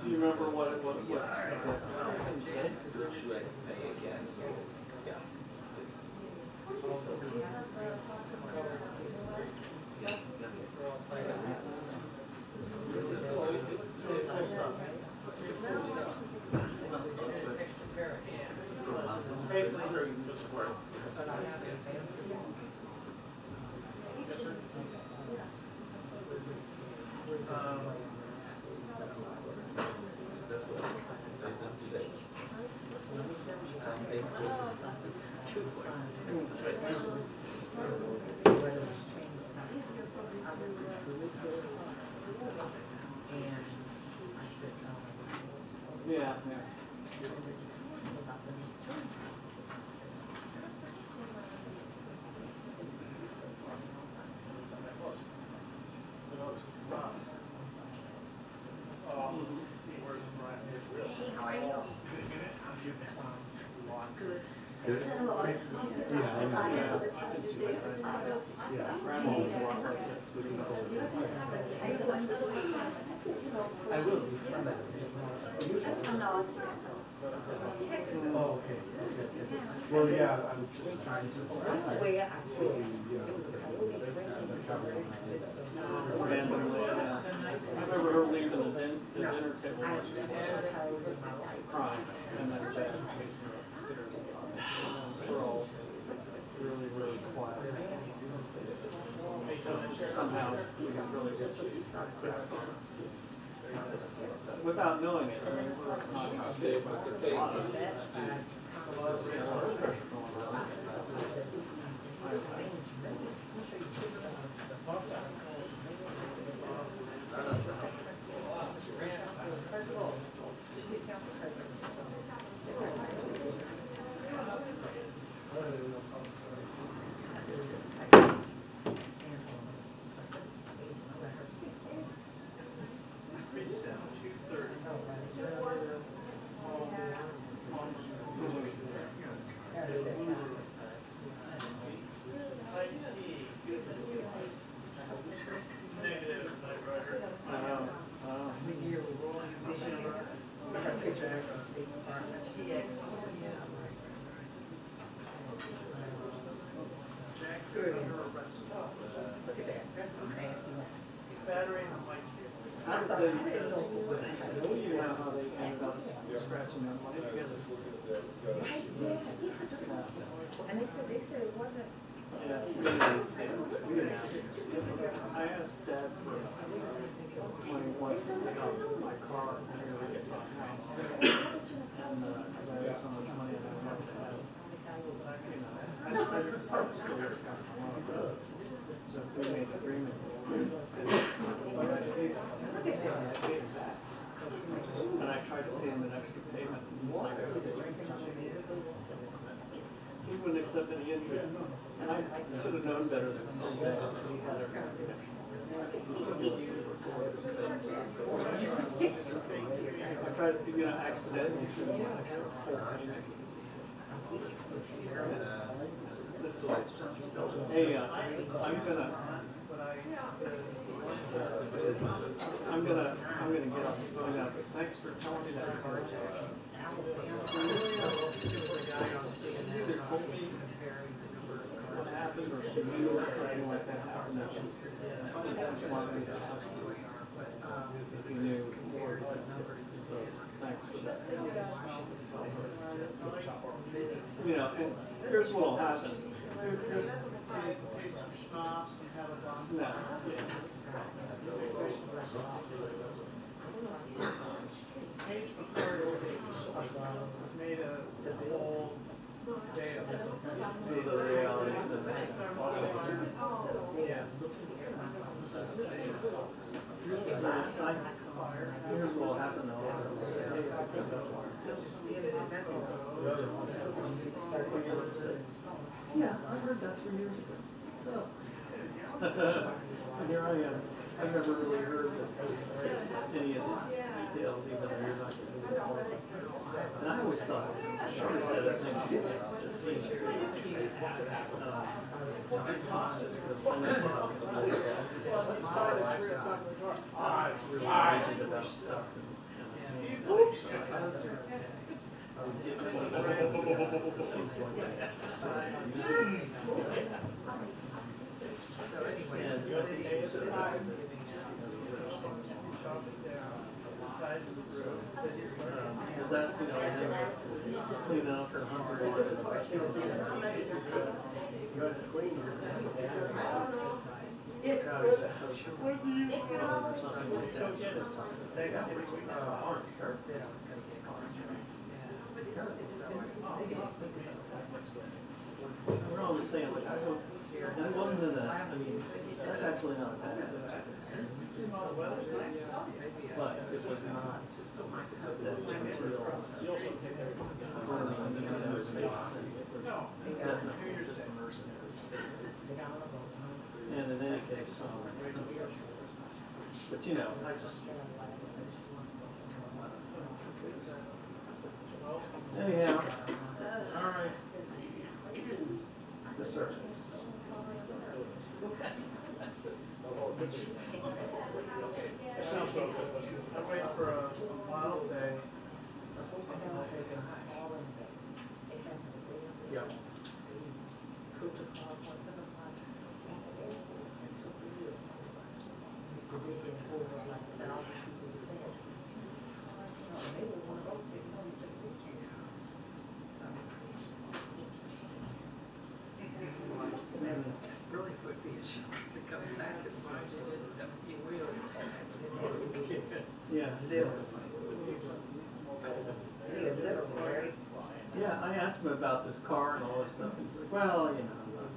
Do you remember what exactly you said? Should I pay again? So yeah. Pay for either you just support. Yes, sir. That's what I've done today. I'm paying for Yeah, yeah. I noticed. Where's Brian? Hey, how are you? Good. good. Yeah, I can see that. Grandma was a lot like that too. Are you going to? I will. No, it's here. Oh, okay. Well, yeah, I'm just trying to. I swear, it was a coyote Randomly, yeah. I remember her leaving the dinner table I one day, never heard in my life. crying, and then Dad chasing her upstairs and talking. And then we're all really, really quiet. Because somehow we really just cracked on. Without knowing it, I mean, we're not going to say it, but a lot of us. A lot of pressure going on. Negative, Knight Rider. Oh. The year was this year. Her picture was from State Department. Jack Good. under arrest. Look at that. That's some nasty ones. Battery and light cable. I thought I didn't know it was a coyote. You know how they ended up scratching their money together? Right? Yeah, just Yeah. and they said it wasn't. Yeah, we didn't ask. I asked Dad for when he wants to pick up my car here at my house, and because I had so much money and I wanted to have, I probably still would have gotten a loan. So we made an agreement, and I paid it back. And I tried to pay him an extra payment, and he's like, he wouldn't accept any interest. And I should have known better than to pay that. He had everything meticulously recorded. I tried to, accidentally send him an extra whole payment. This is hey, I'm gonna get off the phone now, but thanks for telling me that. Either told me what happened or she knew that something like that happened, and she was too smart for me to ask you if you knew more details. So thanks for that. Tell her. And here's what'll happen. Here's Get some schnapps and have a no, bonfire. yeah. Page McCarty made a whole day of it. So the reality that Yeah. here's what'll happen though. Yeah, I heard that 3 years ago. And here I am. I've never really heard any of the details, even though you're not going to And I always thought, she always had that thing, just easy. Just because I never thought it was really rigid about stuff and I would get one of those things like that. So anyway, And the city is giving out, you can chop it down, the size of the road, then you start. because that, you know, and then clean up and hunt the water. Trout ex-husband, son or something like that, she was talking about, yeah, we're taking a farm, her. We're always saying, like, I hope, and it wasn't in that, I mean, that's actually not a bad attitude. But it was not that genteel, burning, you know, type thing. It was definitely just a mercenary state. And in any case, but you know, I just anyhow, all right. Yes, sir. That sounds real good. I'm waiting for a mild day. Yep. Really would be a shock to come back and find you didn't have any wheels. Yeah. Yeah, literally, right? Yeah, I asked him about this car and all this stuff, and he's like, well, you know,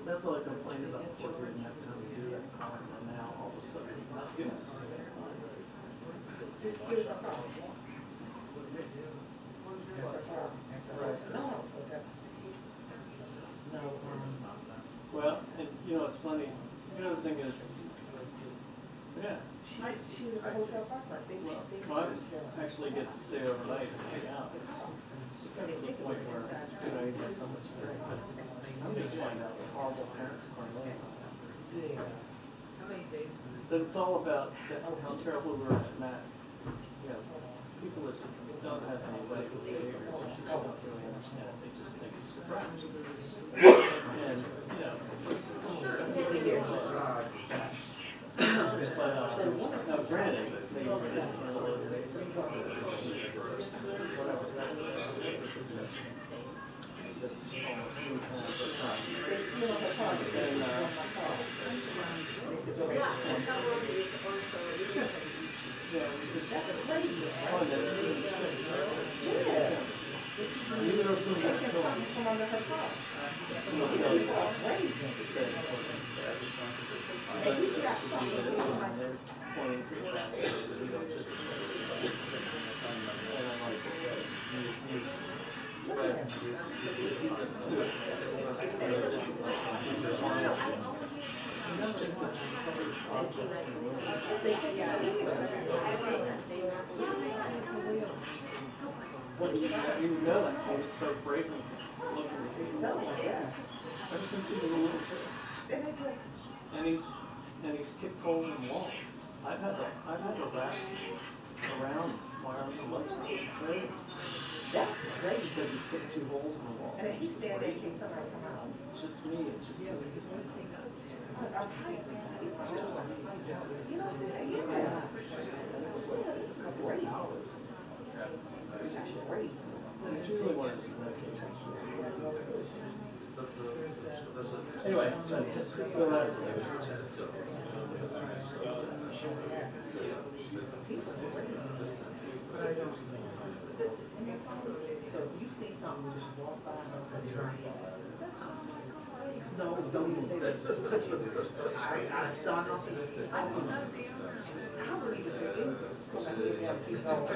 that's all I complained about before, because I didn't have time to do that car, and then now all of a sudden, that's good. Well, and you know, it's funny, the other thing is, yeah. She was at the hotel parking lot. Well, I actually get to stay overnight and hang out. It got to the point where, you know, you had so much to do. I'm just finding out what horrible parents are living. How many days? That it's all about how terrible we were at Matt. You know, people that don't have any regular behavior, don't really understand it. They just think it's crap. And, you know, now granted, they didn't handle it, whatever, that's a discussion that's almost three times our time. And, yeah, we just find that even space, neither of whom have children, From under her car. will tell you that it wasn't that. But it should do this, and they're pointing to the fact that we don't discipline. And I'm like, okay, you guys, it's just two of them. And they discipline some people fine. You stick to this object in the room. You would know that. They would start breaking things, looking at people. Ever since he was a little kid. And he's kicked holes in walls. I've had to wrap around wire and lights carry him. That's crazy. Because he kicked two holes in the wall. And then he stayed there in case somebody come out. It's just me. It's just me. You know, yeah. This is great. That's great. It's really one of those medications. Anyway, so that's So if you see something, just walk by and don't say no, don't even say that. Just put your, I saw nothing. I don't know. I wouldn't even say anything. Put my head down, keep going.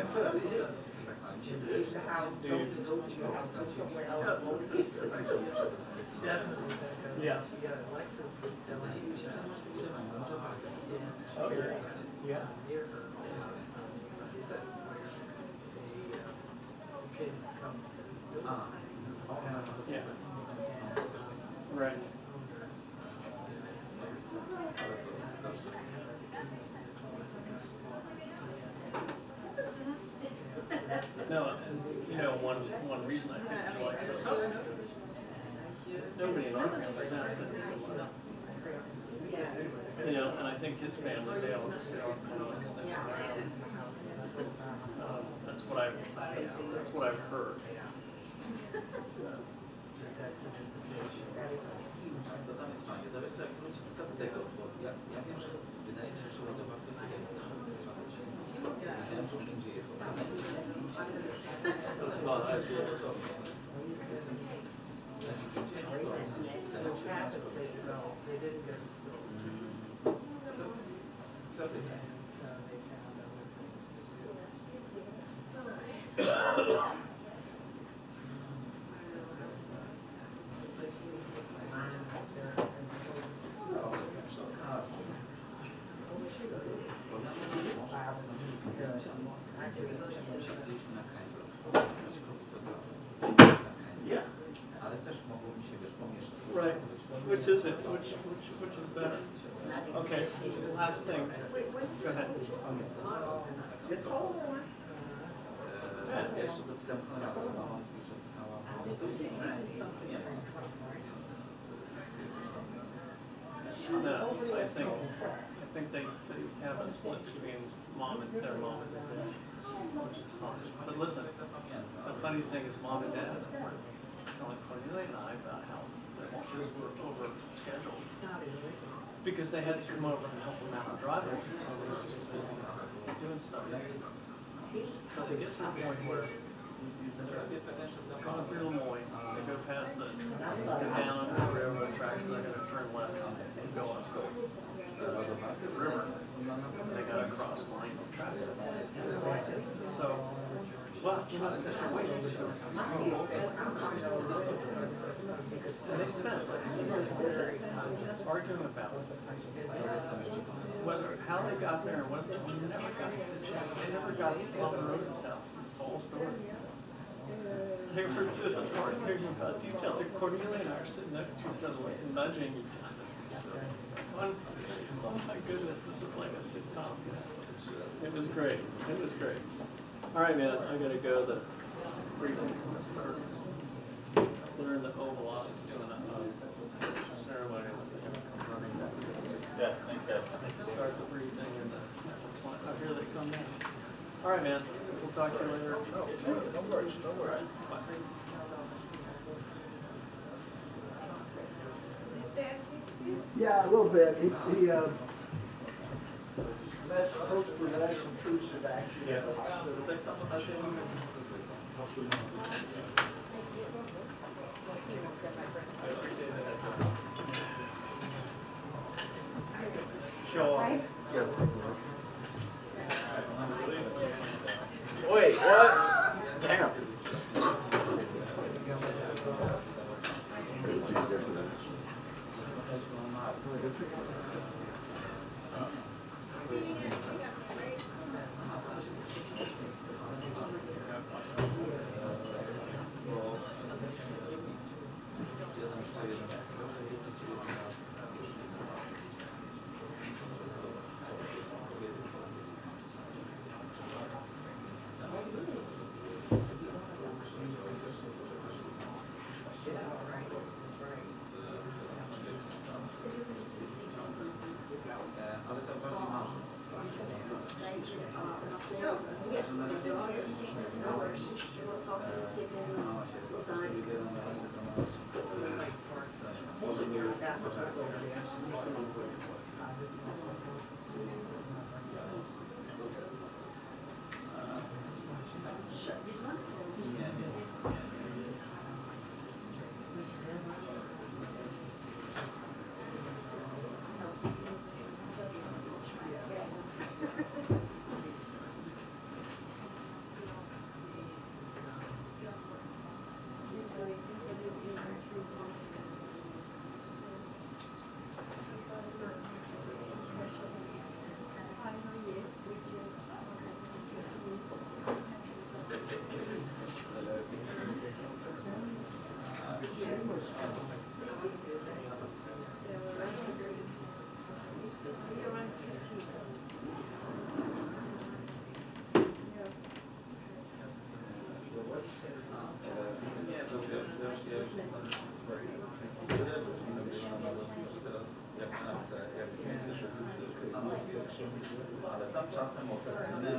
Leave the house, don't even go to your house, go somewhere else. Definitely. yes. Yeah, Alexis was telling me. Oh yeah. Yeah. Near her. Yeah. Right. No, and you know, one reason I think he likes us is because nobody in our family is asking him for money. You know, and I think his family, they all kind of like sniff around. That's what I've heard. So. That's an indication. That is a huge To tam jest fajnie. To wiesz co, jak wrócić do tego, bo ja wiem, że wydaje mi się, że ładowarka tyle wiedziałem, że on będzie jechał. Well, I did. What happens, they didn't go to school. Zapytaj. And so they found other things to do. Przy okazji. Gdzieś na krańcu. Yeah. Ale też mogło mi się, wiesz, pomieszać. Right. Which is it? Which is better? Okay. Last thing. Go ahead. Just hold on. Ja jeszcze dopytam Konrada, bo on mówi, że pchała. Nie ma. No, I think they have a split between their mom and their dad, which is fine. But listen, the funny thing is mom and dad telling Cornelia and I about how their kids were over scheduled because they had to come over and help them out driving until they were too busy doing stuff. So they get to the point where they're going through Lemoyne, they go past the down the railroad tracks, and they're going to turn left and go up the river. And they got to cross lines of traffic. So, well, you know, they're waiting because there was some people. And they spent arguing about how they got there and whether they never got to the chat. They never got to Mama Rose's house. This whole story. They were just arguing about details. And Cornelia and I are sitting next to each other, like nudging each other. Oh my goodness, this is like a sitcom. It was great. It was great. All right, man. I gotta go. The briefing's gonna start. We're in the Oval Office doing a ceremony with the running. Yeah, thanks guys. Start the briefing and oh, here they come now. All right, man. We'll talk to you later. No worries, no worries. Bye. Yeah, a little bit. Let's hope for that some true action. Yeah. Show off. Wait, what? Damn. Ale to bardziej marzec. Mama się chyba strasznie wybiera na rynku do nas. Może nie już This way. Ale tam czasem ofensywne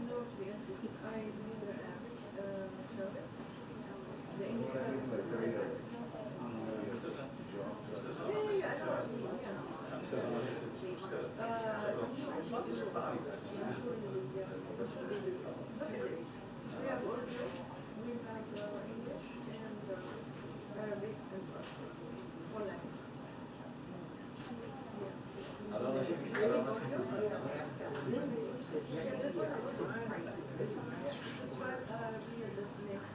No, to be honest, because I neither have service. The English service is separate. Yeah, I know what you mean, yeah. No, actually do. Yeah, look at it. We have Urdu, we have English, and Arabic and Farsi. Four languages. Yeah. Ale one się This one is this one we make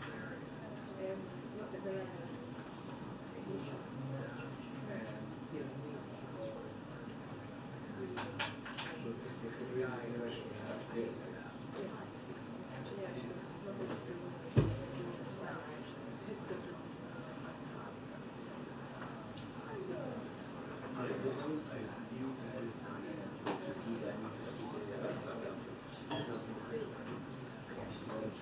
look at the languages. Yeah, because it's not what we were supposed to do headquarters is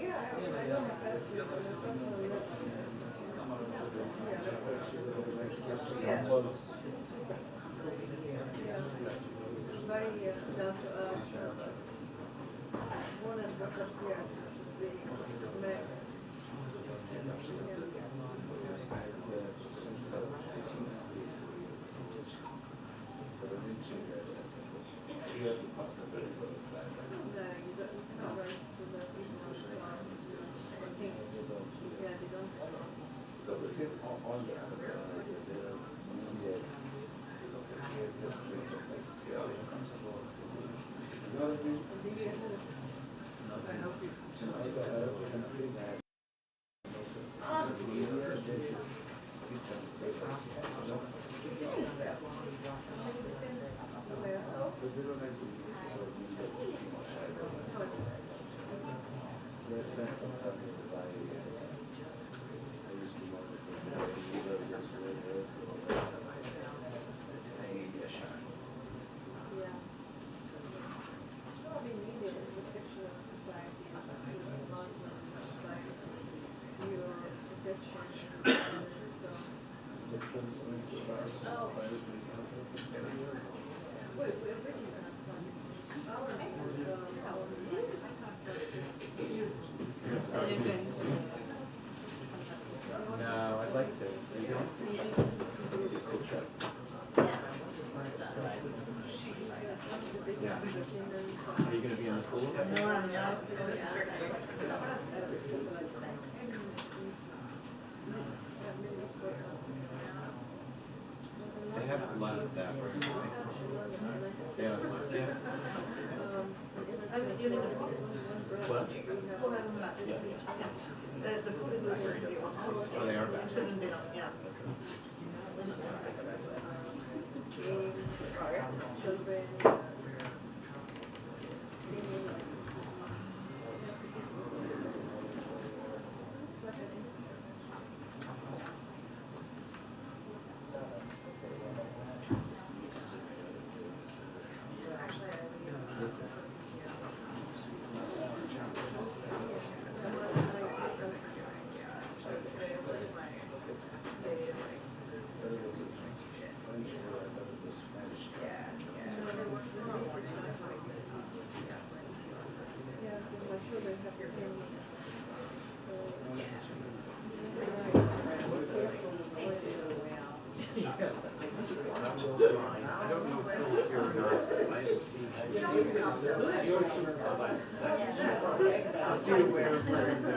yeah, I know my best with my personal relationship. Yeah. Very down to earth. Born and brought up here, really. No, you cannot write to the people I think, yeah, they don't. Do you who? Depends where. Yeah. No, I mean, media is a reflection of society, and with advancements in society, your reflection so. Oh. Wait, we're ready now. Ours No, I'd like to. You don't? Yeah. Are you going to be in the pool? No, I'm not. They haven't left that very long. They haven't left yet? What? The pool is not going to be one. Oh, they are back. Shouldn't be on, yeah. Children, singing. It's like an yeah, because my children have the same. So I don't know if Phil's here or not. I haven't seen him. I'll be aware of where in the...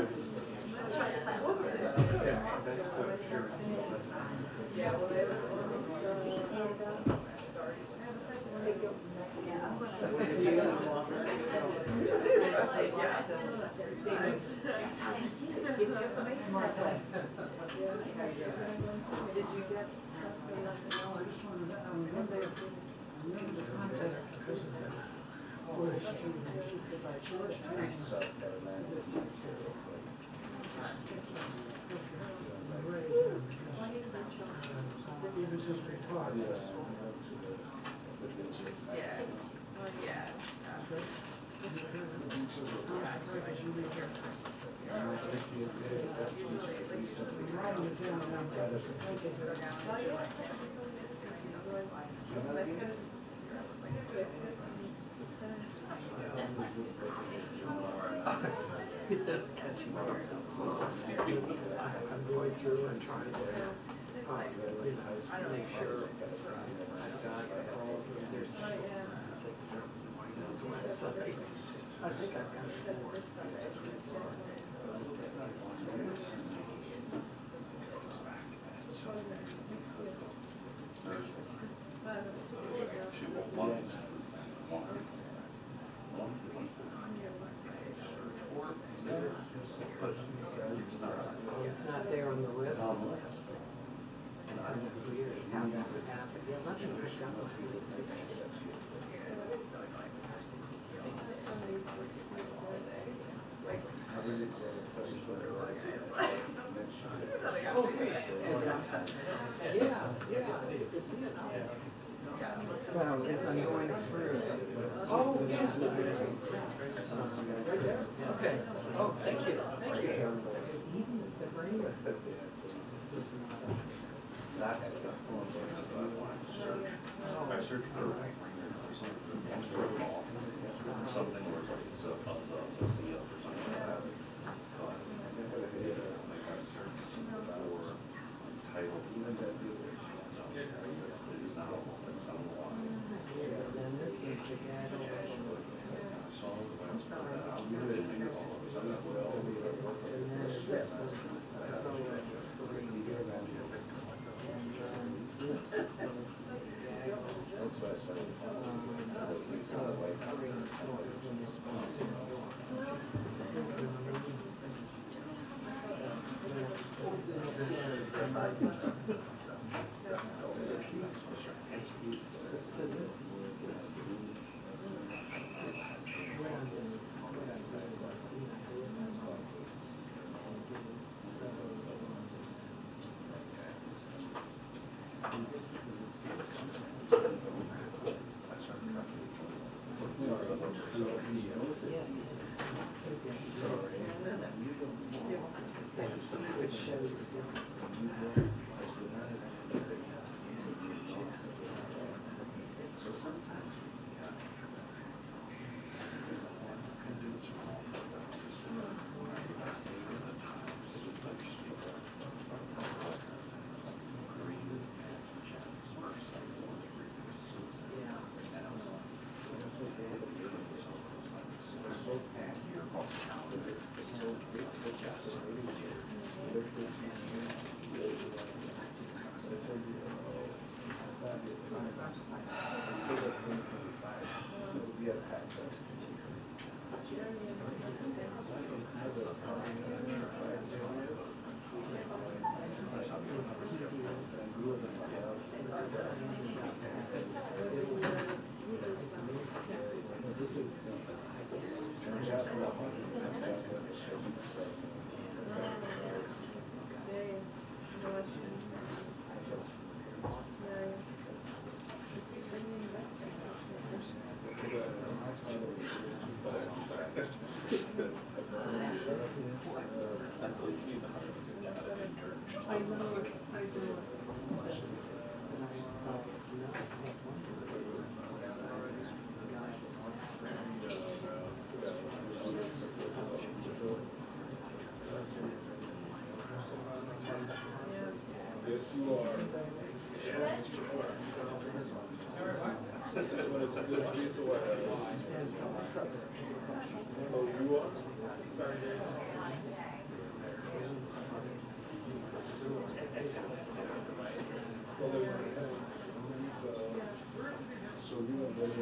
Yeah, that's good. Sure. yeah, well, there was almost Yeah, I'm gonna. Did you get something like that? No, I just wanted to, I remember the contact because of the short training. Even since we talked. Yeah. Well, yeah. I'm going through and trying to, make sure I've got all of their signature on his website. I think I've got four. It's not there on the list. It's weird how that would happen. Yeah, let me pick up on So as I'm going through. Oh, yeah. Right there? Okay. Oh, thank you. Thank you. That's the form that I wanted to search. I searched for something where it's like it's a thumbs up, a seal, or something like that. But I got a search for title. It's now one. Then this is the guy that Saw the ones for that. Didn't make all of a sudden. and then this one is Sullivan. That's what I started. I know it. I know it. And I thought, no, Yes, you are. When it's a good pizza, what oh, you are? So they want to have so you want to go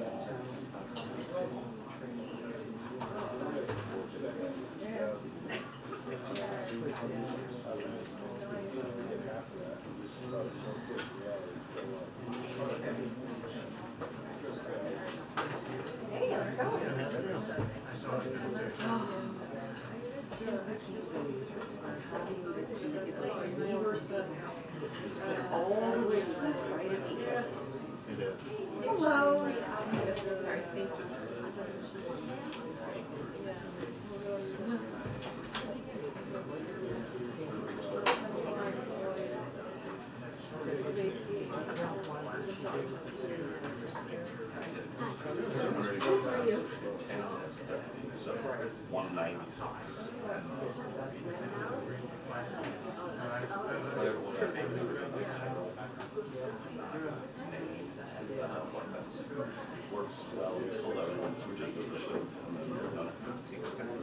Hey, how's it going? Hello. Works well until everyone switches to the shift, and then you're done. It takes kind of.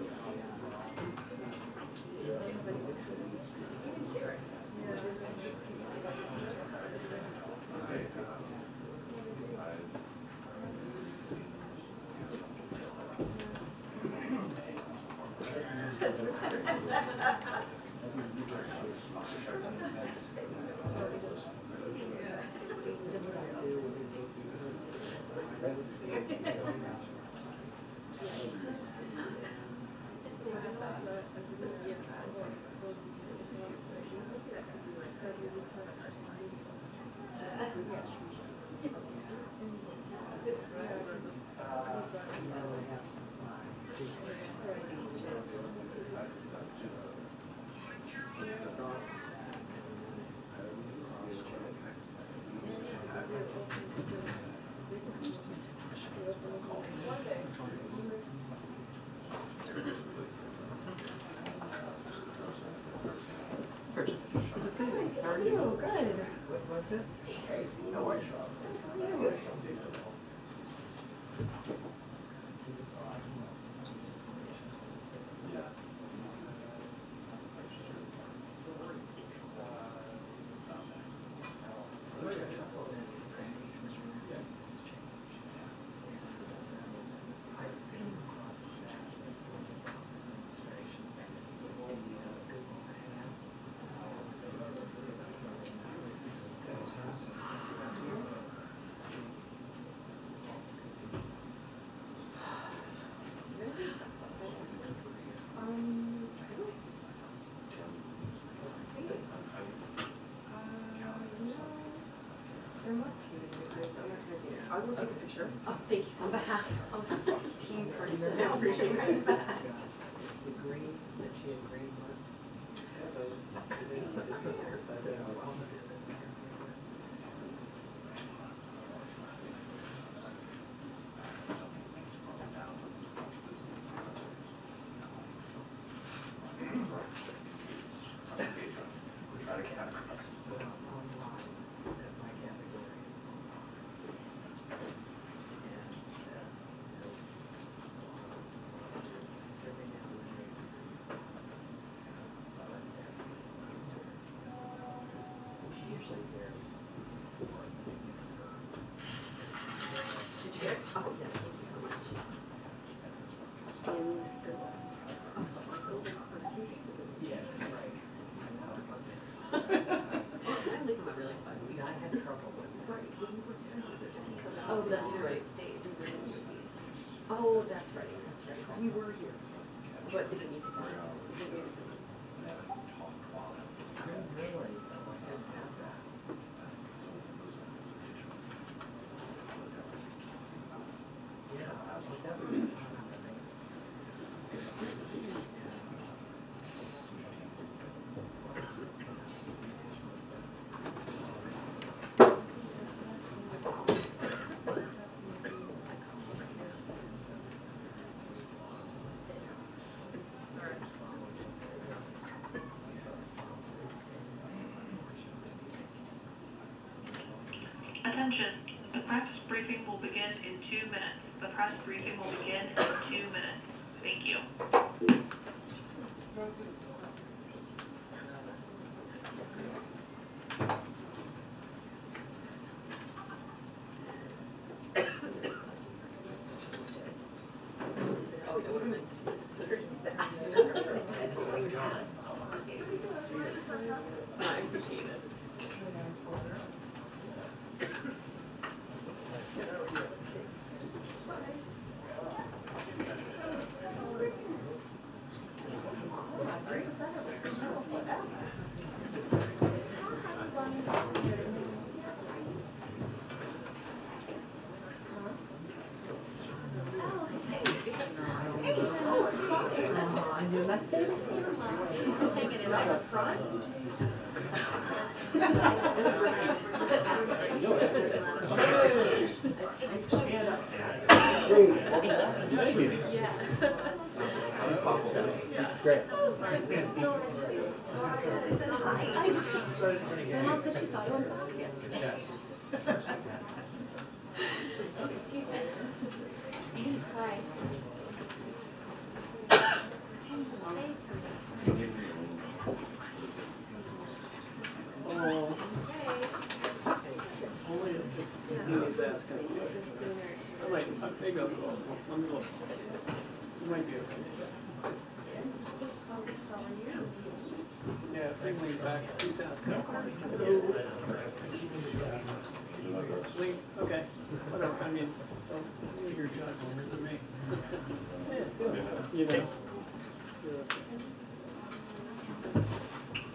Good. What was it? No worries. There must be, because I'm not gonna do it. I will take a picture. Oh, thank you so much. On behalf of team person, I appreciate it. The green, that she had green ones. Did you get it? Oh, yes, thank you so much. And good luck. Oh, so I sold it for 2 days ago. Yes, right. I'm leaving my really fun. I had trouble with it. Right, when you were because oh, that's right. Oh, that's right, that's right. We were here. But did it need to come? Really? Oh, I didn't have that. Yeah, that would be amazing. Attention, the press briefing will begin in 2 minutes. The press briefing will begin in 2 minutes. Thank you. Oh, it would have been I appreciate it. You left it? Hanging in there. Front? Hey, what was that? Yeah. It's great. My mom said she saw you on Fox yesterday. Excuse me. Hi. Oh, only if he was asking. I might, maybe I'll go, let me look. You might be okay. Yeah, bring me back, he's asking. Leave, okay, whatever, I mean, don't leave your judgment to me. You know.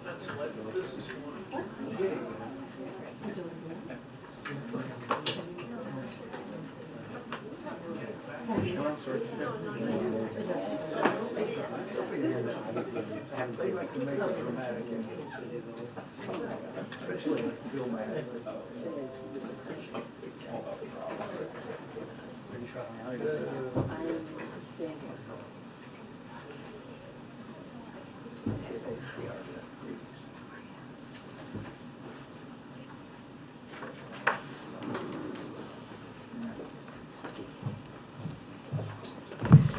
That's what this is for.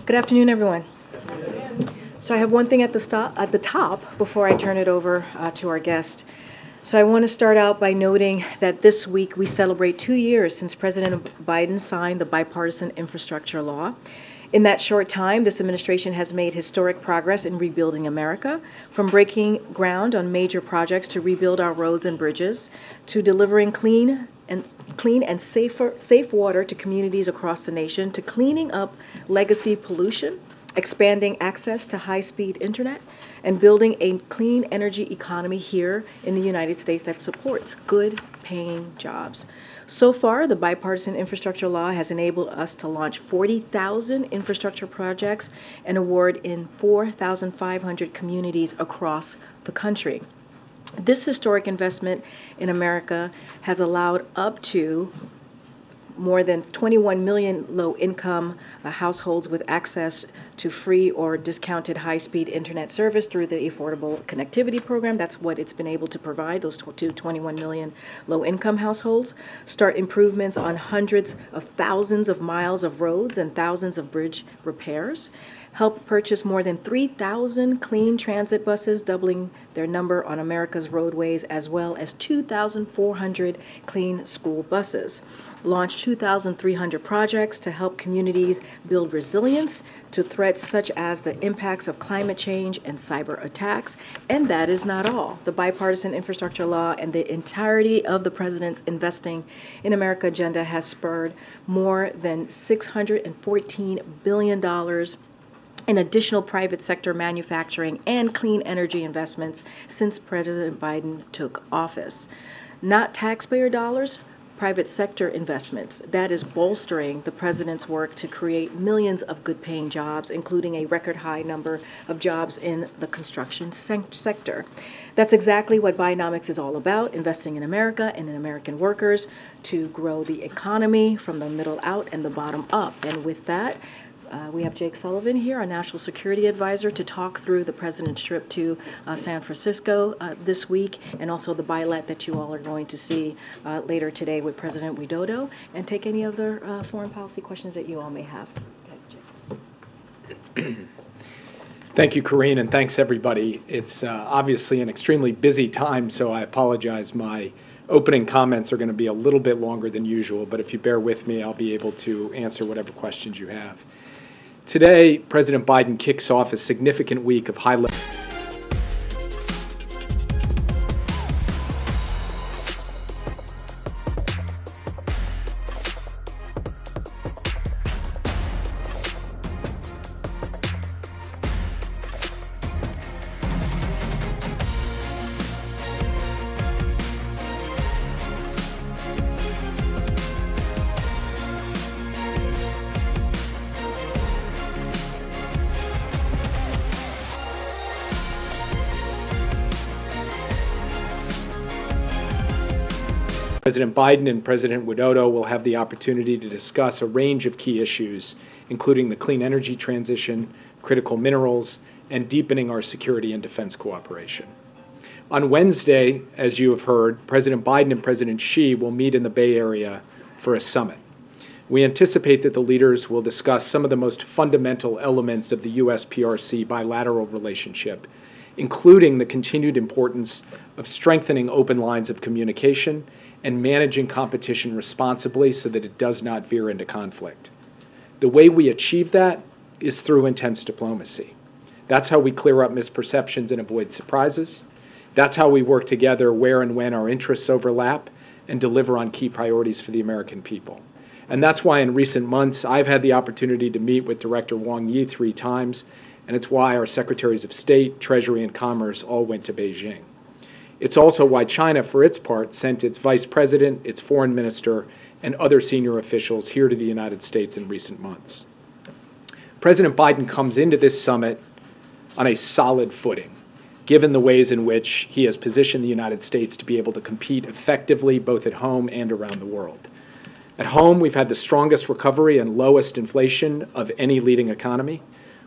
Good afternoon, everyone. So I have one thing at the top before I turn it over to our guest. So I want to start out by noting that this week we celebrate 2 years since President Biden signed the bipartisan infrastructure law. In that short time, this administration has made historic progress in rebuilding America, from breaking ground on major projects to rebuild our roads and bridges, to delivering clean and safe water to communities across the nation, to cleaning up legacy pollution, expanding access to high-speed internet, and building a clean energy economy here in the United States that supports good-paying jobs. So far, the bipartisan infrastructure law has enabled us to launch 40,000 infrastructure projects and award in 4,500 communities across the country. This historic investment in America has allowed up to more than 21 million low-income households with access to free or discounted high-speed internet service through the Affordable Connectivity Program. That's what it's been able to provide, those 21 million low-income households. Start improvements on hundreds of thousands of miles of roads and thousands of bridge repairs. Help purchase more than 3,000 clean transit buses, doubling their number on America's roadways, as well as 2,400 clean school buses. Launch 2,300 projects to help communities build resilience to threats such as the impacts of climate change and cyber attacks. And that is not all. The bipartisan infrastructure law and the entirety of the president's Investing in America agenda has spurred more than $614 billion in additional private sector manufacturing and clean energy investments since President Biden took office. Not taxpayer dollars, private sector investments. That is bolstering the president's work to create millions of good-paying jobs, including a record high number of jobs in the construction sector. That's exactly what Bidenomics is all about, investing in America and in American workers to grow the economy from the middle out and the bottom up. And with that, we have Jake Sullivan here, our national security advisor, to talk through the president's trip to San Francisco this week, and also the bilat that you all are going to see later today with President Widodo, and take any other foreign policy questions that you all may have. Okay, Jake. Thank you, Corinne, and thanks everybody. It's obviously an extremely busy time, so I apologize. My opening comments are going to be a little bit longer than usual, but if you bear with me, I'll be able to answer whatever questions you have. Today, President Biden kicks off a significant week of high-level President Biden and President Widodo will have the opportunity to discuss a range of key issues, including the clean energy transition, critical minerals, and deepening our security and defense cooperation. On Wednesday, as you have heard, President Biden and President Xi will meet in the Bay Area for a summit. We anticipate that the leaders will discuss some of the most fundamental elements of the U.S.-PRC bilateral relationship, including the continued importance of strengthening open lines of communication and managing competition responsibly so that it does not veer into conflict. The way we achieve that is through intense diplomacy. That's how we clear up misperceptions and avoid surprises. That's how we work together where and when our interests overlap and deliver on key priorities for the American people. And that's why in recent months, I've had the opportunity to meet with Director Wang Yi 3 times, and it's why our Secretaries of State, Treasury, and Commerce all went to Beijing. It's also why China, for its part, sent its Vice President, its Foreign Minister, and other senior officials here to the United States in recent months. President Biden comes into this summit on a solid footing, given the ways in which he has positioned the United States to be able to compete effectively both at home and around the world. At home, we've had the strongest recovery and lowest inflation of any leading economy.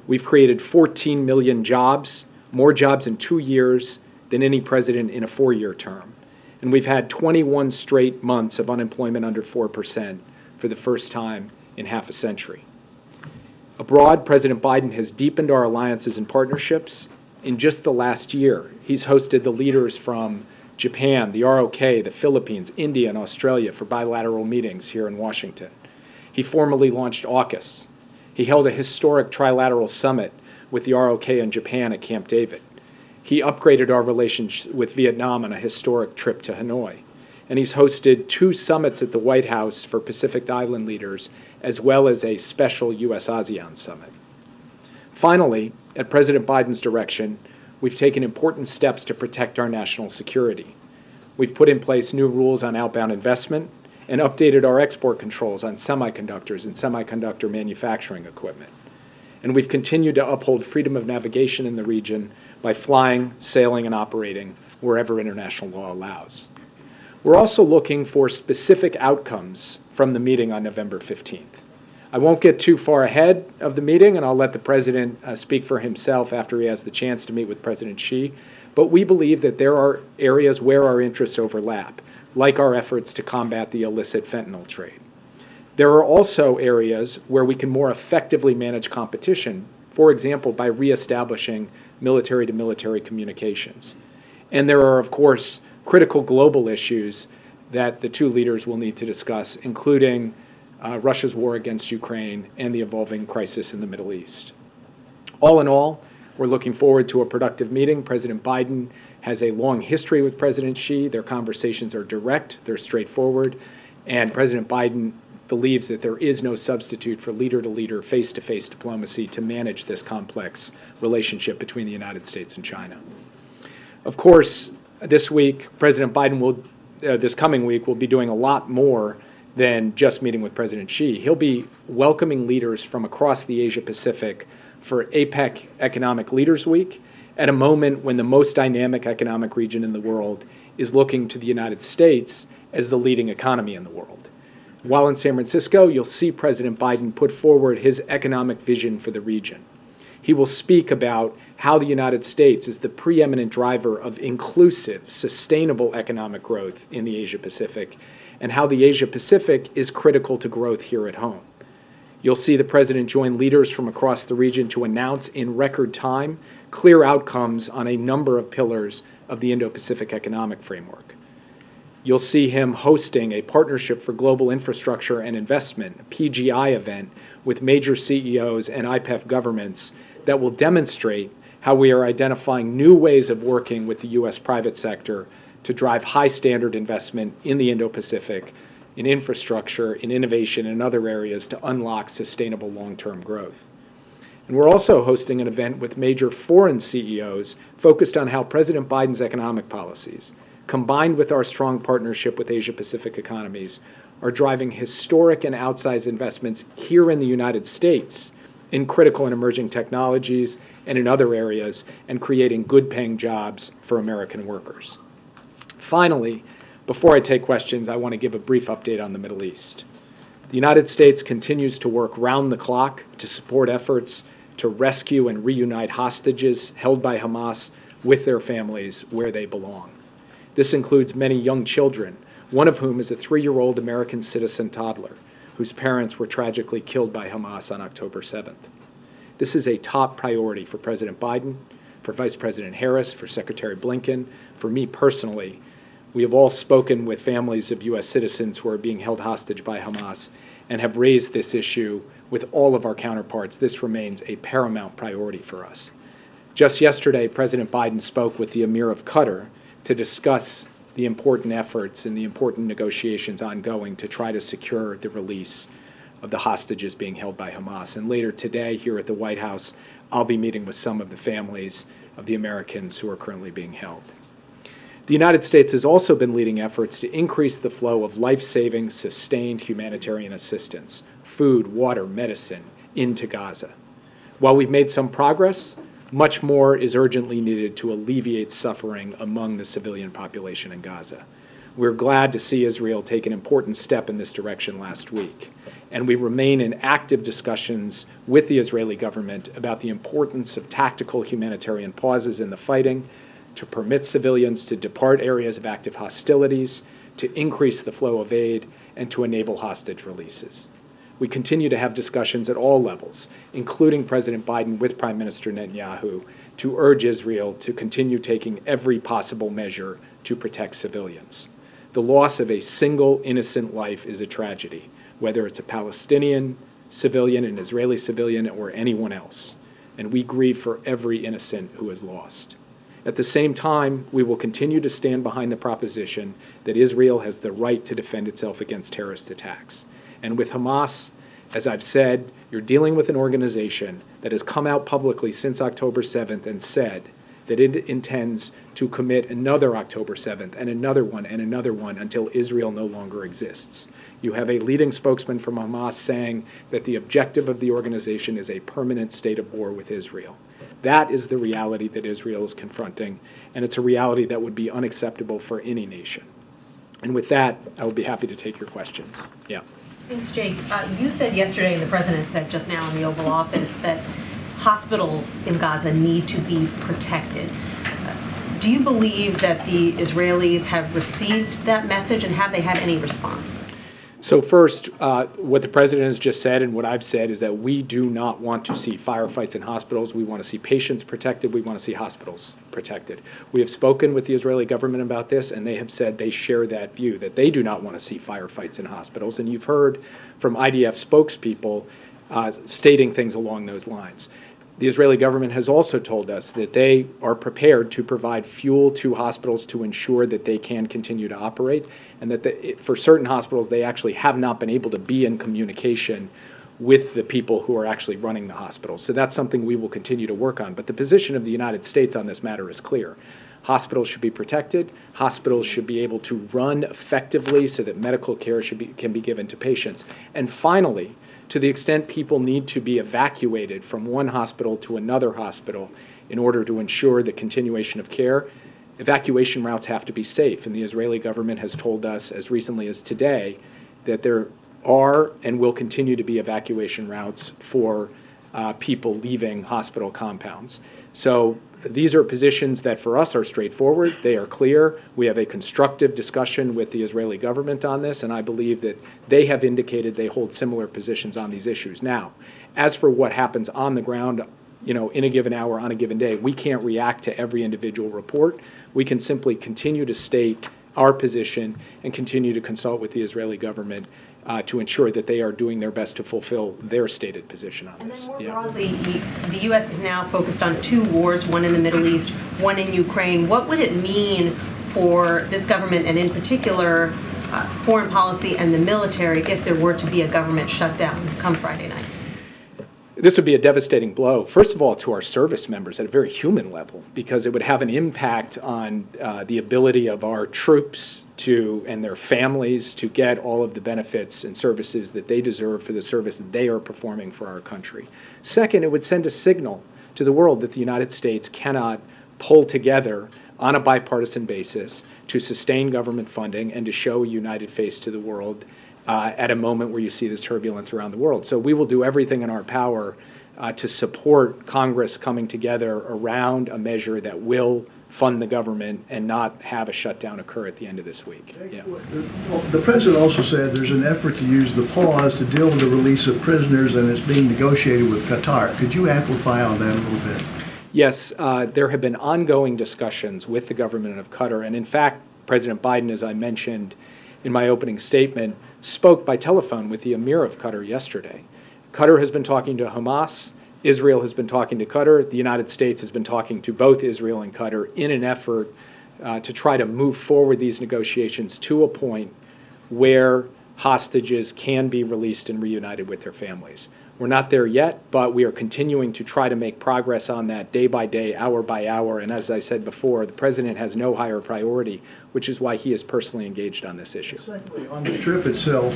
We've created 14 million jobs, more jobs in 2 years than any president in a 4-year term. And we've had 21 straight months of unemployment under 4% for the first time in half a century. Abroad, President Biden has deepened our alliances and partnerships. In just the last year, he's hosted the leaders from Japan, the ROK, the Philippines, India, and Australia for bilateral meetings here in Washington. He formally launched AUKUS. He held a historic trilateral summit with the ROK and Japan at Camp David. He upgraded our relations with Vietnam on a historic trip to Hanoi. And he's hosted 2 summits at the White House for Pacific Island leaders, as well as a special U.S.-ASEAN summit. Finally, at President Biden's direction, we've taken important steps to protect our national security. We've put in place new rules on outbound investment and updated our export controls on semiconductors and semiconductor manufacturing equipment. And we've continued to uphold freedom of navigation in the region by flying, sailing, and operating wherever international law allows. We're also looking for specific outcomes from the meeting on November 15th. I won't get too far ahead of the meeting, and I'll let the President speak for himself after he has the chance to meet with President Xi, but we believe that there are areas where our interests overlap, like our efforts to combat the illicit fentanyl trade. There are also areas where we can more effectively manage competition, for example, by reestablishing military-to-military communications. And there are, of course, critical global issues that the 2 leaders will need to discuss, including Russia's war against Ukraine and the evolving crisis in the Middle East. All in all, we're looking forward to a productive meeting. President Biden has a long history with President Xi. Their conversations are direct, they're straightforward, and President Biden believes that there is no substitute for leader-to-leader, face-to-face diplomacy to manage this complex relationship between the United States and China. Of course, this week, President Biden will, this coming week, will be doing a lot more than just meeting with President Xi. He'll be welcoming leaders from across the Asia-Pacific for APEC Economic Leaders Week at a moment when the most dynamic economic region in the world is looking to the United States as the leading economy in the world. While in San Francisco, you'll see President Biden put forward his economic vision for the region. He will speak about how the United States is the preeminent driver of inclusive, sustainable economic growth in the Asia-Pacific, and how the Asia-Pacific is critical to growth here at home. You'll see the President join leaders from across the region to announce in record time clear outcomes on a number of pillars of the Indo-Pacific Economic Framework. You'll see him hosting a Partnership for Global Infrastructure and Investment, a PGI event, with major CEOs and IPEF governments that will demonstrate how we are identifying new ways of working with the U.S. private sector to drive high-standard investment in the Indo-Pacific, in infrastructure, in innovation, and other areas to unlock sustainable long-term growth. And we're also hosting an event with major foreign CEOs focused on how President Biden's economic policies, combined with our strong partnership with Asia-Pacific economies, are driving historic and outsized investments here in the United States in critical and emerging technologies and in other areas, and creating good-paying jobs for American workers. Finally, before I take questions, I want to give a brief update on the Middle East. The United States continues to work round the clock to support efforts to rescue and reunite hostages held by Hamas with their families where they belong. This includes many young children, one of whom is a 3-year-old American citizen toddler whose parents were tragically killed by Hamas on October 7th. This is a top priority for President Biden, for Vice President Harris, for Secretary Blinken, for me personally. We have all spoken with families of U.S. citizens who are being held hostage by Hamas and have raised this issue with all of our counterparts. This remains a paramount priority for us. Just yesterday, President Biden spoke with the Emir of Qatar to discuss the important efforts and the important negotiations ongoing to try to secure the release of the hostages being held by Hamas. And later today, here at the White House, I'll be meeting with some of the families of the Americans who are currently being held. The United States has also been leading efforts to increase the flow of life-saving, sustained humanitarian assistance, food, water, medicine, into Gaza. While we've made some progress, much more is urgently needed to alleviate suffering among the civilian population in Gaza. We're glad to see Israel take an important step in this direction last week, and we remain in active discussions with the Israeli government about the importance of tactical humanitarian pauses in the fighting, to permit civilians to depart areas of active hostilities, to increase the flow of aid, and to enable hostage releases. We continue to have discussions at all levels, including President Biden with Prime Minister Netanyahu, to urge Israel to continue taking every possible measure to protect civilians. The loss of a single innocent life is a tragedy, whether it's a Palestinian civilian, an Israeli civilian, or anyone else. And we grieve for every innocent who is lost. At the same time, we will continue to stand behind the proposition that Israel has the right to defend itself against terrorist attacks. And with Hamas, as I've said, you're dealing with an organization that has come out publicly since October 7th and said that it intends to commit another October 7th and another one until Israel no longer exists. You have a leading spokesman from Hamas saying that the objective of the organization is a permanent state of war with Israel. That is the reality that Israel is confronting, and it's a reality that would be unacceptable for any nation. And with that, I will be happy to take your questions. Yeah. Thanks, Jake. You said yesterday, and the president said just now in the Oval Office, that hospitals in Gaza need to be protected. Do you believe that the Israelis have received that message, and have they had any response? So first, what the president has just said and what I've said is that we do not want to see firefights in hospitals. We want to see patients protected. We want to see hospitals protected. We have spoken with the Israeli government about this, and they have said they share that view, that they do not want to see firefights in hospitals. And you've heard from IDF spokespeople stating things along those lines. The Israeli government has also told us that they are prepared to provide fuel to hospitals to ensure that they can continue to operate, and that for certain hospitals, they actually have not been able to be in communication with the people who are actually running the hospitals. So that's something we will continue to work on. But the position of the United States on this matter is clear. Hospitals should be protected. Hospitals should be able to run effectively so that medical care can be given to patients. And finally, to the extent people need to be evacuated from one hospital to another hospital in order to ensure the continuation of care, evacuation routes have to be safe. And the Israeli government has told us as recently as today that there are and will continue to be evacuation routes for people leaving hospital compounds. So these are positions that for us are straightforward. They are clear. We have a constructive discussion with the Israeli government on this, and I believe that they have indicated they hold similar positions on these issues. Now, as for what happens on the ground, in a given hour, on a given day, we can't react to every individual report. We can simply continue to state our position and continue to consult with the Israeli government to ensure that they are doing their best to fulfill their stated position on this. And then more broadly, the U.S. is now focused on 2 wars, one in the Middle East, one in Ukraine. What would it mean for this government, and in particular, foreign policy and the military, if there were to be a government shutdown come Friday night? This would be a devastating blow, first of all, to our service members at a very human level, because it would have an impact on the ability of our troops and their families to get all of the benefits and services that they deserve for the service that they are performing for our country. Second, it would send a signal to the world that the United States cannot pull together on a bipartisan basis to sustain government funding and to show a united face to the world at a moment where you see this turbulence around the world. So we will do everything in our power to support Congress coming together around a measure that will fund the government and not have a shutdown occur at the end of this week. Yeah. Well, the president also said there's an effort to use the pause to deal with the release of prisoners, and it's being negotiated with Qatar. Could you amplify on that a little bit? Yes, there have been ongoing discussions with the government of Qatar, and in fact, President Biden, as I mentioned in my opening statement, spoke by telephone with the Emir of Qatar yesterday. Qatar has been talking to Hamas. Israel has been talking to Qatar. The United States has been talking to both Israel and Qatar in an effort to try to move forward these negotiations to a point where hostages can be released and reunited with their families. We're not there yet, but we are continuing to try to make progress on that day by day, hour by hour. And as I said before, the president has no higher priority, which is why he is personally engaged on this issue. Secondly, on the trip itself,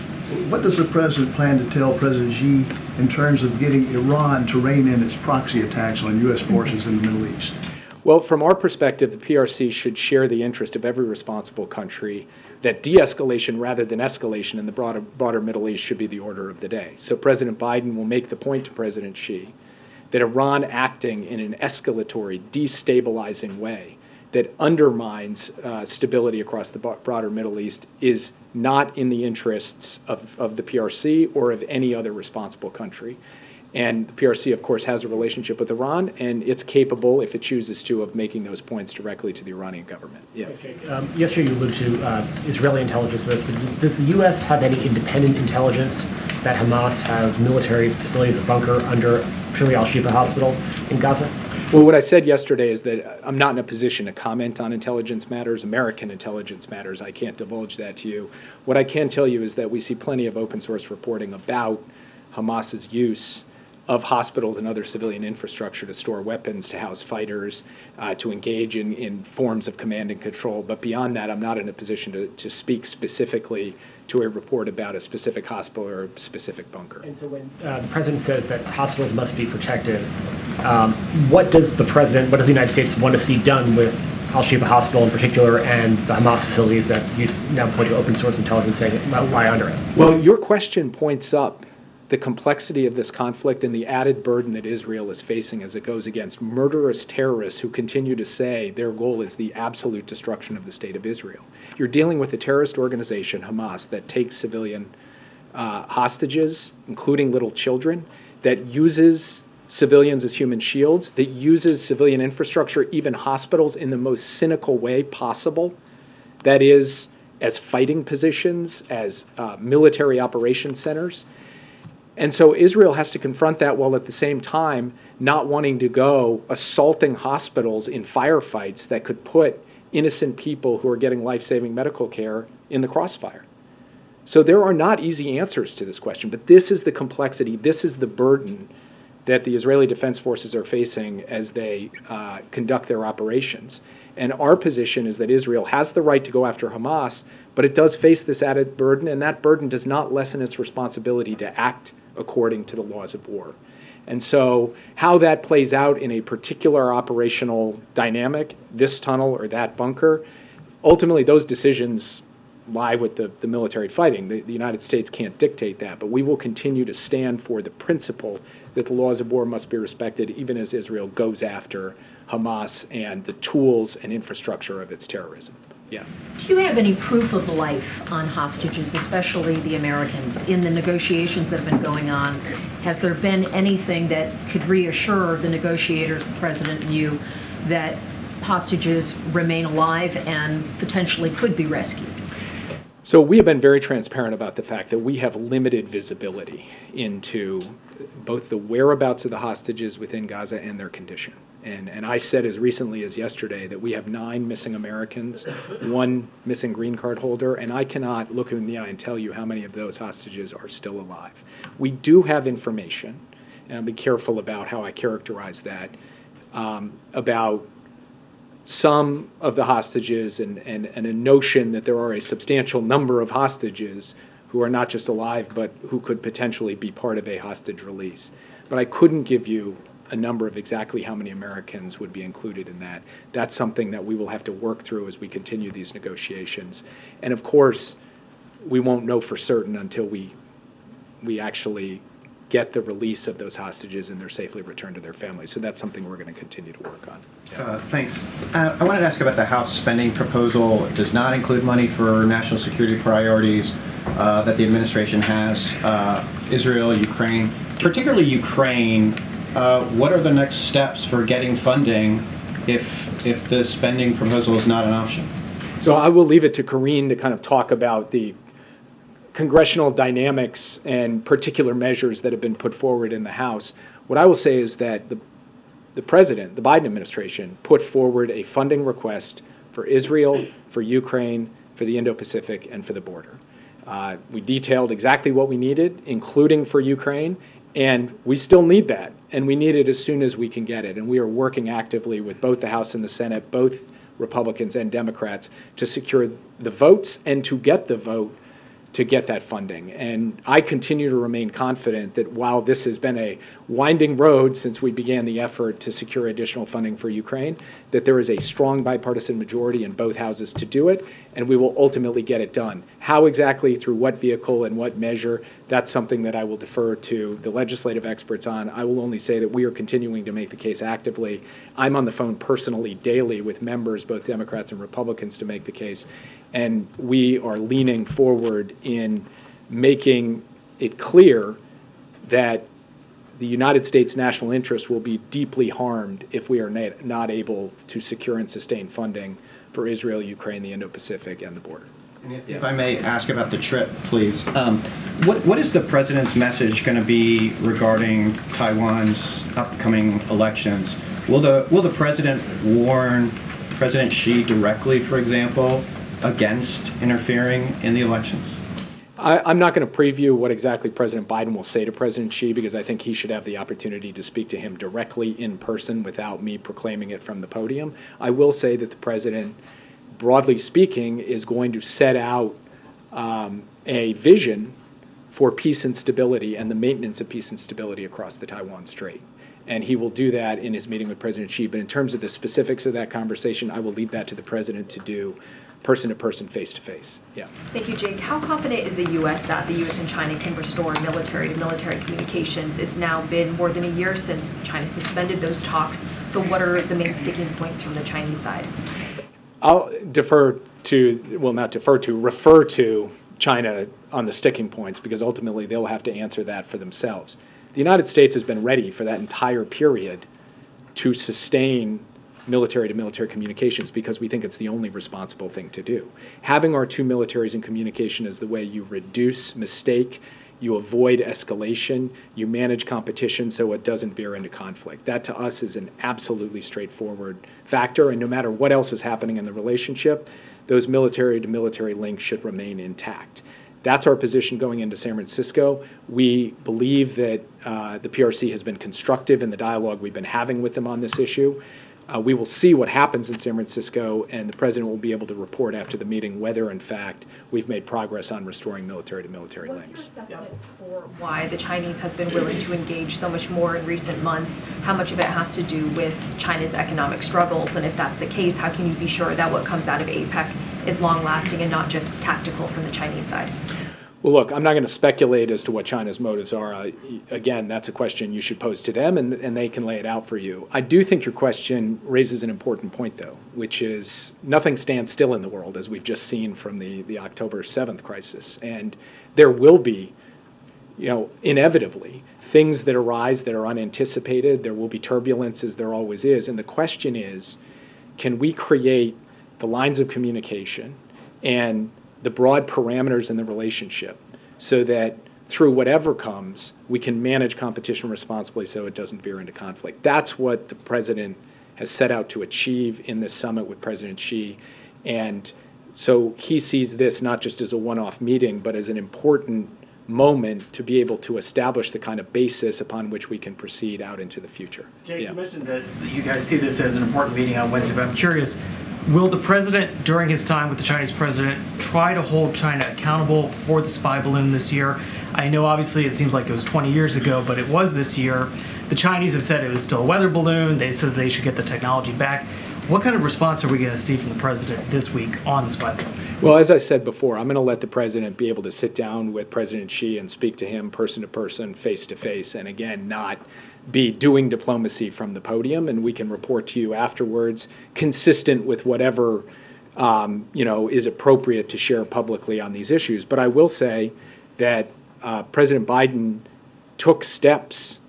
what does the president plan to tell President Xi in terms of getting Iran to rein in its proxy attacks on U.S. forces in the Middle East? Well, from our perspective, the PRC should share the interest of every responsible country that de-escalation rather than escalation in the broader Middle East should be the order of the day. So President Biden will make the point to President Xi that Iran acting in an escalatory, destabilizing way that undermines stability across the broader Middle East is not in the interests of the PRC or of any other responsible country. And the PRC, of course, has a relationship with Iran, and it's capable, if it chooses to, of making those points directly to the Iranian government. Yeah. Okay. Yesterday you alluded to Israeli intelligence list, but does the U.S. have any independent intelligence that Hamas has military facilities, a bunker under purely Al-Shifa Hospital in Gaza? Well, what I said yesterday is that I'm not in a position to comment on intelligence matters, American intelligence matters. I can't divulge that to you. What I can tell you is that we see plenty of open source reporting about Hamas's use of hospitals and other civilian infrastructure to store weapons, to house fighters, to engage in forms of command and control. But beyond that, I'm not in a position to speak specifically to a report about a specific hospital or a specific bunker. And so when the president says that hospitals must be protected, what does the United States want to see done with Al-Shifa Hospital in particular and the Hamas facilities that you now point to open source intelligence saying lie under it? Well, your question points up the complexity of this conflict and the added burden that Israel is facing as it goes against murderous terrorists who continue to say their goal is the absolute destruction of the state of Israel. You're dealing with a terrorist organization, Hamas, that takes civilian hostages, including little children, that uses civilians as human shields, that uses civilian infrastructure, even hospitals, in the most cynical way possible. That is, as fighting positions, as military operation centers. And so Israel has to confront that while at the same time not wanting to go assaulting hospitals in firefights that could put innocent people who are getting life-saving medical care in the crossfire. So there are not easy answers to this question, but this is the complexity, this is the burden that the Israeli Defense Forces are facing as they conduct their operations. And our position is that Israel has the right to go after Hamas, but it does face this added burden, and that burden does not lessen its responsibility to act according to the laws of war. And so how that plays out in a particular operational dynamic, this tunnel or that bunker, ultimately those decisions lie with the military fighting. The United States can't dictate that, but we will continue to stand for the principle that the laws of war must be respected even as Israel goes after Hamas and the tools and infrastructure of its terrorism. Yeah. Do you have any proof of life on hostages, especially the Americans, in the negotiations that have been going on? Has there been anything that could reassure the negotiators, the president and you, that hostages remain alive and potentially could be rescued? So we have been very transparent about the fact that we have limited visibility into both the whereabouts of the hostages within Gaza and their condition. And I said as recently as yesterday that we have 9 missing Americans, 1 missing green card holder, and I cannot look in the eye and tell you how many of those hostages are still alive. We do have information, and I'll be careful about how I characterize that, about some of the hostages and a notion that there are a substantial number of hostages who are not just alive, but who could potentially be part of a hostage release. But I couldn't give you a number of exactly how many Americans would be included in that. That's something that we will have to work through as we continue these negotiations. And of course, we won't know for certain until we actually get the release of those hostages and they're safely returned to their families. So that's something we're going to continue to work on. Thanks. I wanted to ask about the House spending proposal. It does not include money for national security priorities that the administration has. Israel, Ukraine, particularly Ukraine. What are the next steps for getting funding if the spending proposal is not an option? So I will leave it to Karine to kind of talk about the congressional dynamics and particular measures that have been put forward in the House. What I will say is that the president, the Biden administration, put forward a funding request for Israel, for Ukraine, for the Indo-Pacific, and for the border. We detailed exactly what we needed, including for Ukraine, and we still need that, and we need it as soon as we can get it. And we are working actively with both the House and the Senate, both Republicans and Democrats, to secure the votes and to get the vote to get that funding. And I continue to remain confident that while this has been a winding road since we began the effort to secure additional funding for Ukraine, that there is a strong bipartisan majority in both houses to do it, and we will ultimately get it done. How exactly, through what vehicle and what measure, that's something that I will defer to the legislative experts on. I will only say that we are continuing to make the case actively. I'm on the phone personally daily with members, both Democrats and Republicans, to make the case. And we are leaning forward in making it clear that the United States national interest will be deeply harmed if we are not able to secure and sustain funding for Israel, Ukraine, the Indo-Pacific, and the border. If I may ask about the trip, please. What is the president's message going to be regarding Taiwan's upcoming elections? Will the president warn President Xi directly, for example, against interfering in the elections? I'm not going to preview what exactly President Biden will say to President Xi, because I think he should have the opportunity to speak to him directly in person without me proclaiming it from the podium. I will say that the president, broadly speaking, is going to set out a vision for peace and stability and the maintenance of peace and stability across the Taiwan Strait. And he will do that in his meeting with President Xi. But in terms of the specifics of that conversation, I will leave that to the president to do person-to-person, face-to-face. Yeah. Thank you, Jake. How confident is the U.S. that the U.S. and China can restore military-to-military communications? It's now been more than a year since China suspended those talks. So what are the main sticking points from the Chinese side? I'll refer to China on the sticking points, because ultimately they'll have to answer that for themselves. The United States has been ready for that entire period to sustain military-to-military communications because we think it's the only responsible thing to do. Having our two militaries in communication is the way you reduce mistake, you avoid escalation, you manage competition so it doesn't veer into conflict. That to us is an absolutely straightforward factor, and no matter what else is happening in the relationship, those military-to-military links should remain intact. That's our position going into San Francisco. We believe that the PRC has been constructive in the dialogue we've been having with them on this issue. We will see what happens in San Francisco, and the president will be able to report after the meeting whether, in fact, we've made progress on restoring military-to-military links. What's your assessment for why the Chinese has been willing to engage so much more in recent months? How much of it has to do with China's economic struggles? And if that's the case, how can you be sure that what comes out of APEC is long-lasting and not just tactical from the Chinese side? Well, look, I'm not going to speculate as to what China's motives are. Again, that's a question you should pose to them, and they can lay it out for you. I do think your question raises an important point, though, which is nothing stands still in the world, as we've just seen from the October 7th crisis. And there will be, inevitably, things that arise that are unanticipated. There will be turbulence, as there always is. And the question is, can we create the lines of communication and the broad parameters in the relationship so that through whatever comes, we can manage competition responsibly so it doesn't veer into conflict. That's what the president has set out to achieve in this summit with President Xi. And so he sees this not just as a one-off meeting, but as an important moment to be able to establish the kind of basis upon which we can proceed out into the future. Jake, you mentioned that you guys see this as an important meeting on Wednesday, but I'm curious, will the president, during his time with the Chinese president, try to hold China accountable for the spy balloon this year? I know obviously it seems like it was 20 years ago, but it was this year. The Chinese have said it was still a weather balloon. They said they should get the technology back. What kind of response are we going to see from the president this week on the spy balloon? Well, as I said before, I'm going to let the president be able to sit down with President Xi and speak to him person to person, face to face, and again, not be doing diplomacy from the podium, and we can report to you afterwards, consistent with whatever is appropriate to share publicly on these issues. But I will say that President Biden took steps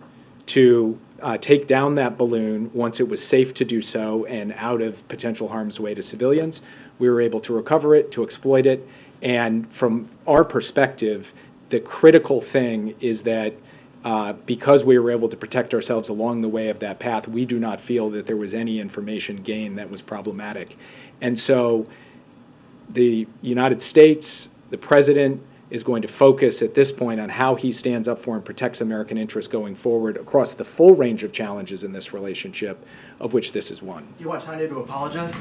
to take down that balloon once it was safe to do so and out of potential harm's way to civilians. We were able to recover it, to exploit it, and from our perspective, the critical thing is that because we were able to protect ourselves along the way of that path, we do not feel that there was any information gained that was problematic. And so the United States, the president, is going to focus at this point on how he stands up for and protects American interests going forward across the full range of challenges in this relationship, of which this is one. Do you want China to apologize?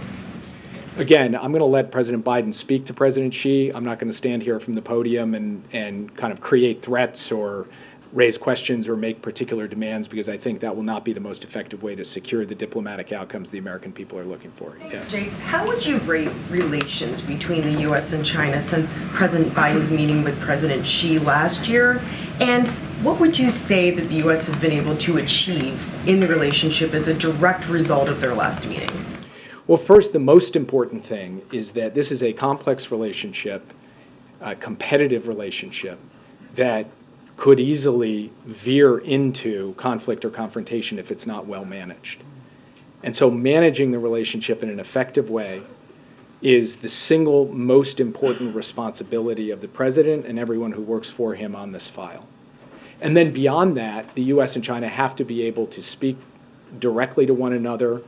Again, I'm going to let President Biden speak to President Xi. I'm not going to stand here from the podium and kind of create threats or raise questions or make particular demands, because I think that will not be the most effective way to secure the diplomatic outcomes the American people are looking for. Thanks, Jake. How would you rate relations between the U.S. and China since President Biden's meeting with President Xi last year? And what would you say that the U.S. has been able to achieve in the relationship as a direct result of their last meeting? Well, first, the most important thing is that this is a complex relationship, a competitive relationship that could easily veer into conflict or confrontation if it's not well managed. And so managing the relationship in an effective way is the single most important responsibility of the president and everyone who works for him on this file. And then beyond that, the U.S. and China have to be able to speak directly to one another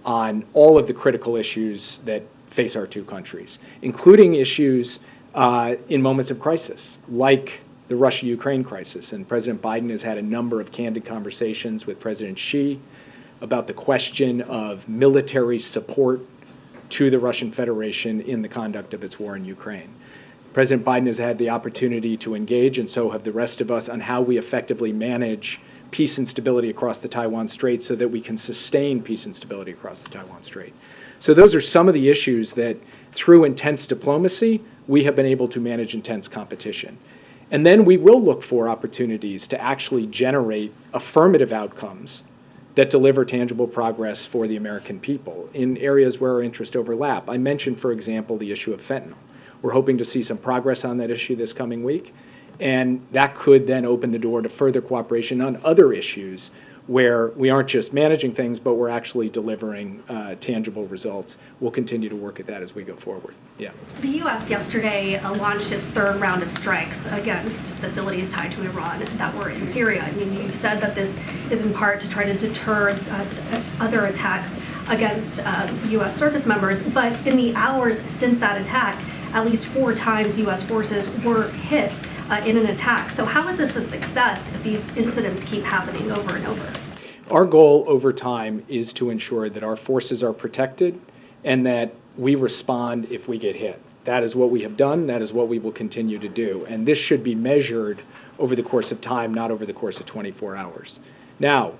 on all of the critical issues that face our two countries, including issues in moments of crisis, like the Russia-Ukraine crisis. And President Biden has had a number of candid conversations with President Xi about the question of military support to the Russian Federation in the conduct of its war in Ukraine. President Biden has had the opportunity to engage, and so have the rest of us, on how we effectively manage peace and stability across the Taiwan Strait so that we can sustain peace and stability across the Taiwan Strait. So those are some of the issues that, through intense diplomacy, we have been able to manage intense competition. And then we will look for opportunities to actually generate affirmative outcomes that deliver tangible progress for the American people in areas where our interests overlap. I mentioned, for example, the issue of fentanyl. We're hoping to see some progress on that issue this coming week, and that could then open the door to further cooperation on other issues where we aren't just managing things, but we're actually delivering tangible results. We'll continue to work at that as we go forward. Yeah. The U.S. yesterday launched its third round of strikes against facilities tied to Iran that were in Syria. I mean, you've said that this is in part to try to deter other attacks against U.S. service members, but in the hours since that attack, at least 4 times U.S. forces were hit in an attack. So how is this a success if these incidents keep happening over and over? Our goal over time is to ensure that our forces are protected and that we respond if we get hit. That is what we have done. That is what we will continue to do. And this should be measured over the course of time, not over the course of 24 hours. Now,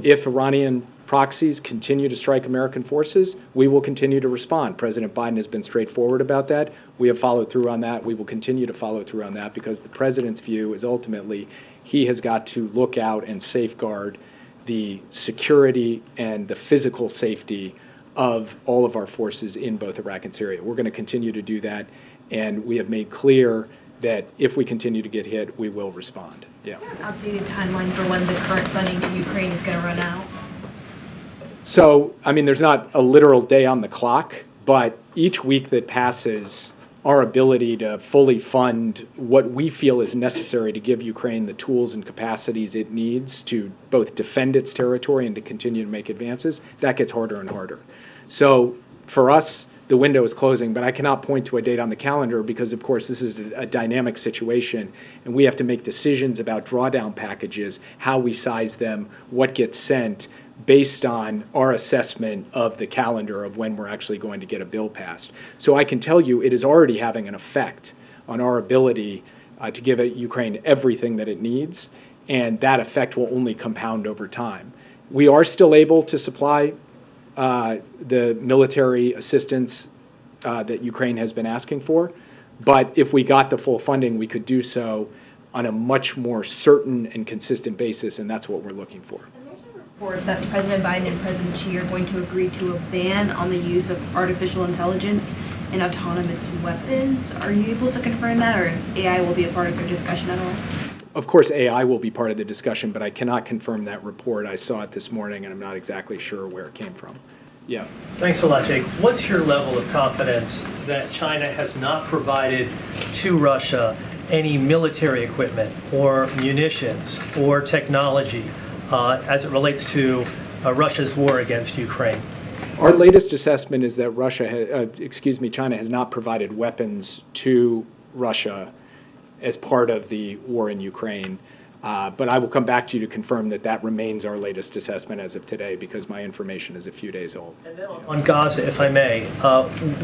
if Iranian proxies continue to strike American forces, we will continue to respond. President Biden has been straightforward about that. We have followed through on that. We will continue to follow through on that, because the president's view is ultimately he has got to look out and safeguard the security and the physical safety of all of our forces in both Iraq and Syria. We're going to continue to do that, and we have made clear that if we continue to get hit, we will respond. Yeah. Updated timeline for when the current funding to Ukraine is going to run out? So, I mean, there's not a literal day on the clock, but each week that passes, our ability to fully fund what we feel is necessary to give Ukraine the tools and capacities it needs to both defend its territory and to continue to make advances, that gets harder and harder. So for us, the window is closing, but I cannot point to a date on the calendar because, of course, this is a dynamic situation, and we have to make decisions about drawdown packages, how we size them, what gets sent, based on our assessment of the calendar of when we're actually going to get a bill passed. So I can tell you it is already having an effect on our ability to give Ukraine everything that it needs, and that effect will only compound over time. We are still able to supply the military assistance that Ukraine has been asking for. But if we got the full funding, we could do so on a much more certain and consistent basis, and that's what we're looking for. Report that President Biden and President Xi are going to agree to a ban on the use of artificial intelligence in autonomous weapons. Are you able to confirm that, or AI will be a part of your discussion at all? Of course, AI will be part of the discussion, but I cannot confirm that report. I saw it this morning, and I'm not exactly sure where it came from. Yeah. Thanks a lot, Jake. What's your level of confidence that China has not provided to Russia any military equipment or munitions or technology as it relates to Russia's war against Ukraine? Our latest assessment is that China has not provided weapons to Russia as part of the war in Ukraine. But I will come back to you to confirm that that remains our latest assessment as of today, because my information is a few days old. And then on Gaza, if I may,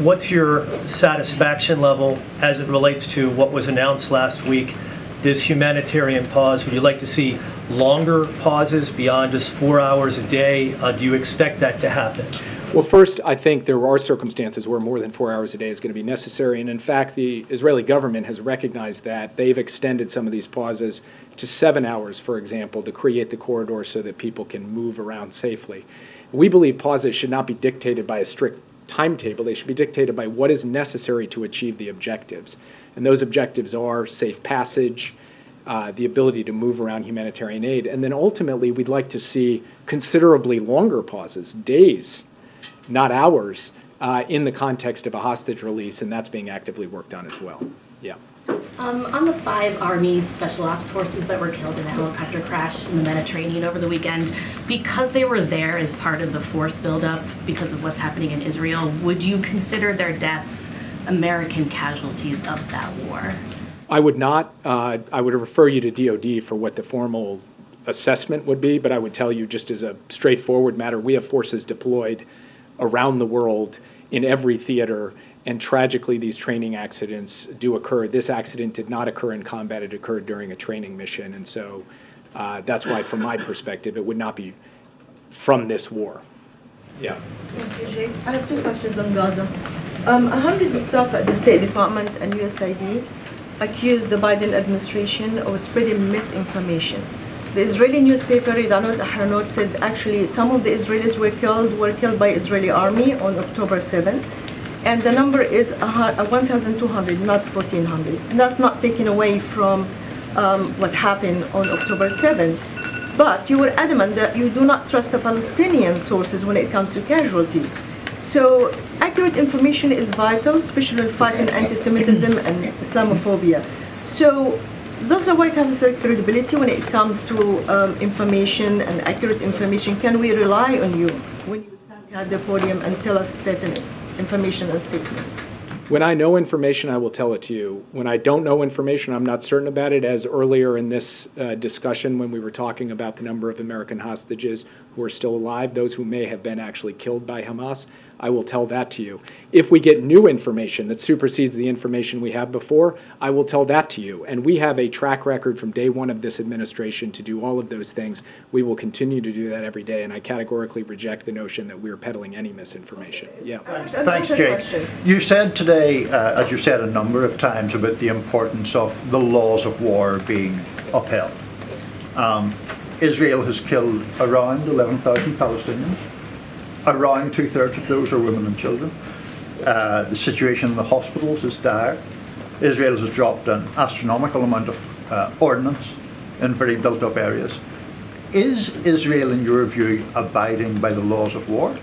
what's your satisfaction level as it relates to what was announced last week, this humanitarian pause? Would you like to see longer pauses beyond just 4 hours a day? Do you expect that to happen? Well, first, I think there are circumstances where more than 4 hours a day is going to be necessary. And in fact, the Israeli government has recognized that. They've extended some of these pauses to 7 hours, for example, to create the corridor so that people can move around safely. We believe pauses should not be dictated by a strict timetable. They should be dictated by what is necessary to achieve the objectives. And those objectives are safe passage, the ability to move around humanitarian aid. And then ultimately, we'd like to see considerably longer pauses, days, not hours, in the context of a hostage release, and that's being actively worked on as well. Yeah. On the 5 Army Special Ops forces that were killed in a helicopter crash in the Mediterranean over the weekend, because they were there as part of the force buildup because of what's happening in Israel, would you consider their deaths American casualties of that war? I would not. I would refer you to DOD for what the formal assessment would be, but I would tell you just as a straightforward matter, we have forces deployed around the world in every theater, and tragically these training accidents do occur. This accident did not occur in combat, it occurred during a training mission, and so that's why from my perspective it would not be from this war. Yeah. Thank you, Jake. I have 2 questions on Gaza. 100 staff at the State Department and USAID accused the Biden administration of spreading misinformation. The Israeli newspaper Redanot Ahronot said actually some of the Israelis were killed by Israeli army on October 7th, and the number is 1,200, not 1,400. And that's not taken away from what happened on October 7th. But you were adamant that you do not trust the Palestinian sources when it comes to casualties. So accurate information is vital, especially in fighting anti-Semitism and Islamophobia. So does the White House have credibility when it comes to information and accurate information? Can we rely on you when you stand at the podium and tell us certain information and statements? When I know information, I will tell it to you. When I don't know information, I'm not certain about it. As earlier in this discussion, when we were talking about the number of American hostages who are still alive, those who may have been actually killed by Hamas, I will tell that to you. If we get new information that supersedes the information we have before, I will tell that to you. And we have a track record from day one of this administration to do all of those things. We will continue to do that every day, and I categorically reject the notion that we're peddling any misinformation. Yeah. Thanks, Jake. You said today, as you said a number of times, about the importance of the laws of war being upheld. Israel has killed around 11,000 Palestinians. Around 2/3 of those are women and children. The situation in the hospitals is dire. Israel has dropped an astronomical amount of ordnance in very built-up areas. Is Israel, in your view, abiding by the laws of war?